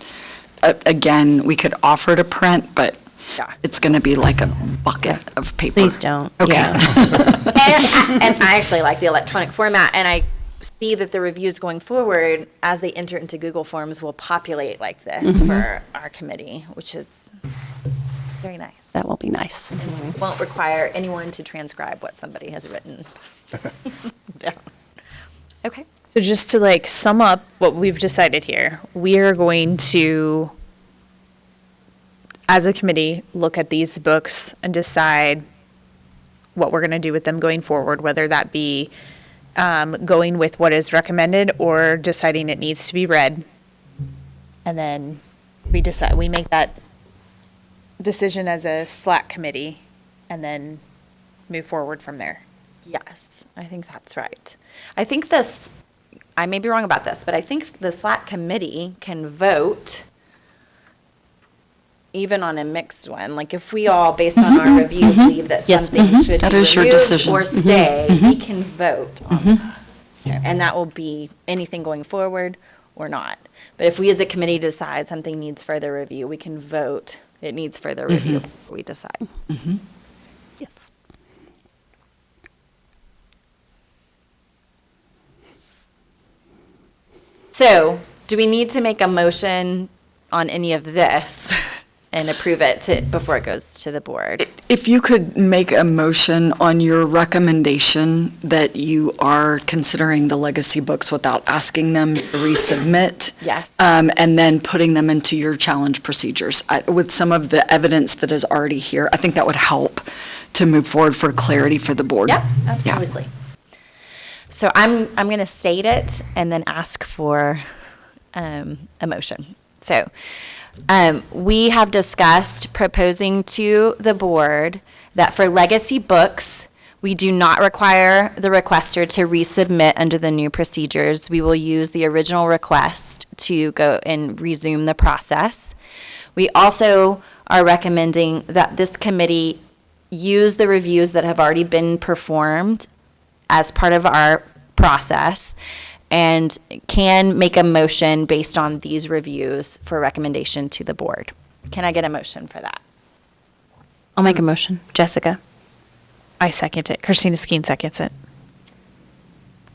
Again, we could offer to print, but Yeah. it's going to be like a bucket of paper. Please don't. Okay. Yeah. And I actually like the electronic format, and I see that the reviews going forward, as they enter into Google Forms, will populate like this for our committee, which is very nice. That will be nice. And won't require anyone to transcribe what somebody has written down. Okay. So just to like sum up what we've decided here, we are going to, as a committee, look at these books and decide what we're going to do with them going forward, whether that be going with what is recommended or deciding it needs to be read. And then we make that decision as a SLAC committee and then move forward from there. Yes, I think that's right. I think I may be wrong about this, but I think the SLAC committee can vote even on a mixed one. Like if we all, based on our review, believe that Yes. something should That be is your removed decision. or stay, we can vote on that. And that will be anything going forward or not. But if we as a committee decide something needs further review, we can vote it needs further review before we decide. Yes. So, do we need to make a motion on any of this and approve it before it goes to the board? If you could make a motion on your recommendation that you are considering the legacy books without asking them to resubmit. Yes. And then putting them into your challenge procedures. With some of the evidence that is already here, I think that would help to move forward for clarity for the board. Yep, absolutely. So I'm going to state it and then ask for a motion. So we have discussed proposing to the board that for legacy books, we do not require the requester to resubmit under the new procedures. We will use the original request to go and resume the process. We also are recommending that this committee use the reviews that have already been performed as part of our process and can make a motion based on these reviews for recommendation to the board. Can I get a motion for that? I'll make a motion. Jessica? I second it. Christina Skeen seconds it.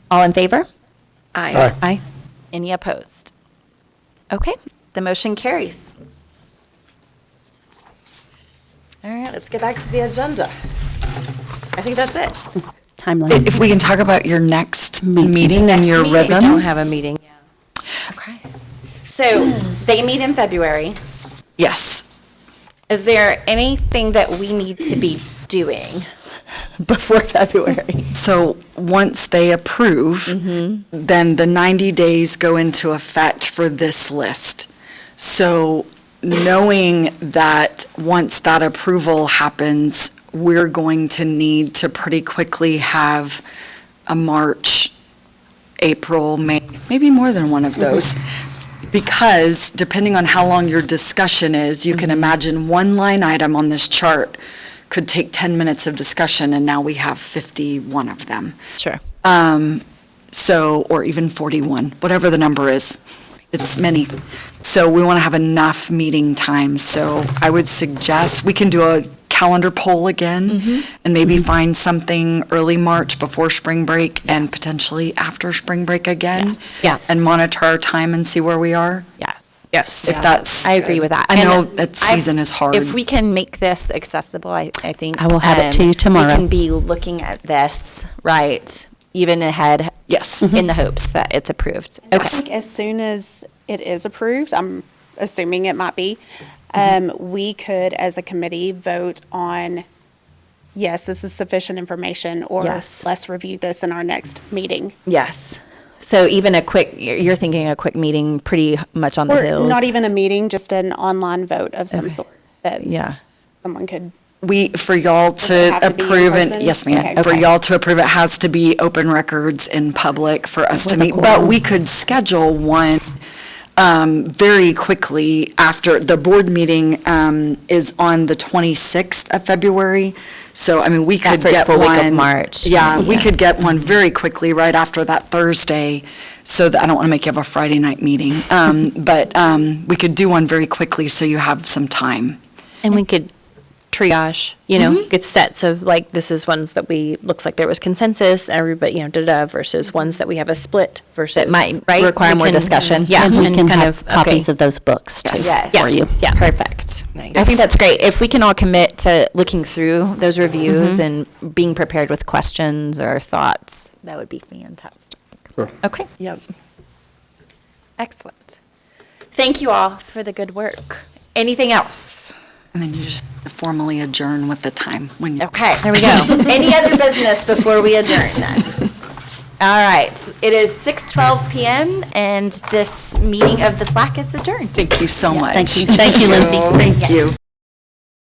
All in favor? Aye. Aye. Any opposed? Okay, the motion carries. All right, let's get back to the agenda. I think that's it. Timeline. If we can talk about your next meeting and your meeting. We don't rhythm. have a meeting. Okay. So they meet in February. Yes. Is there anything that we need to be doing before February? So once they approve, then the 90 days go into effect for this list. So knowing that once that approval happens, we're going to need to pretty quickly have a March, April, May, maybe more than one of those. Because depending on how long your discussion is, you can imagine one line item on this chart could take 10 minutes of discussion, and now we have 51 of them. Sure. So, or even 41, whatever the number is, it's many. So we want to have enough meeting time. So I would suggest we can do a calendar poll again and maybe find something early March before spring break and potentially after spring break again. Yes. Yes. And monitor our time and see where we are. Yes. Yes. If that's. I agree with that. I know And that season is hard. If we can make this accessible, I think. I will have it to you tomorrow. We can be looking at this, right, even ahead. Yes. In the hopes that it's approved. I Okay. think as soon as it is approved, I'm assuming it might be, we could, as a committee, vote on, yes, this is sufficient information, or Yes. let's review this in our next meeting. Yes. So even a quick, you're thinking a quick meeting pretty much on the Or hills? not even a meeting, just an online vote of some sort that Yeah. someone could. For y'all Does it to have to be in approve it, person? yes, ma'am. Okay. For y'all to approve, it has to be open records in public for us to meet. But we could schedule one very quickly after, the board meeting is on the 26th of February. So, I mean, we That could first get full week of one. March. Yeah, we Yeah. could get one very quickly right after that Thursday, so that, I don't want to make you have a Friday night meeting. But we could do one very quickly so you have some time. And we could triage, get sets of like, this is ones that looks like there was consensus, everybody, versus ones that we have a split versus. That might right? require We more can- discussion. Yeah. And we can kind have of- copies okay. of those books too Yes. for you. Yeah. Perfect. I think that's great. If we can all commit to looking through those reviews and being prepared with questions or thoughts, that would be fantastic. Sure. Okay, Yep. excellent. Thank you all for the good work. Anything else? And then you just formally adjourn with the time when you. Okay, there we go. Any other business before we adjourn then? All right, it is 6:12 PM and this meeting of the SLAC is adjourned. Thank you so much. Thank you, Lindsay. Thank you.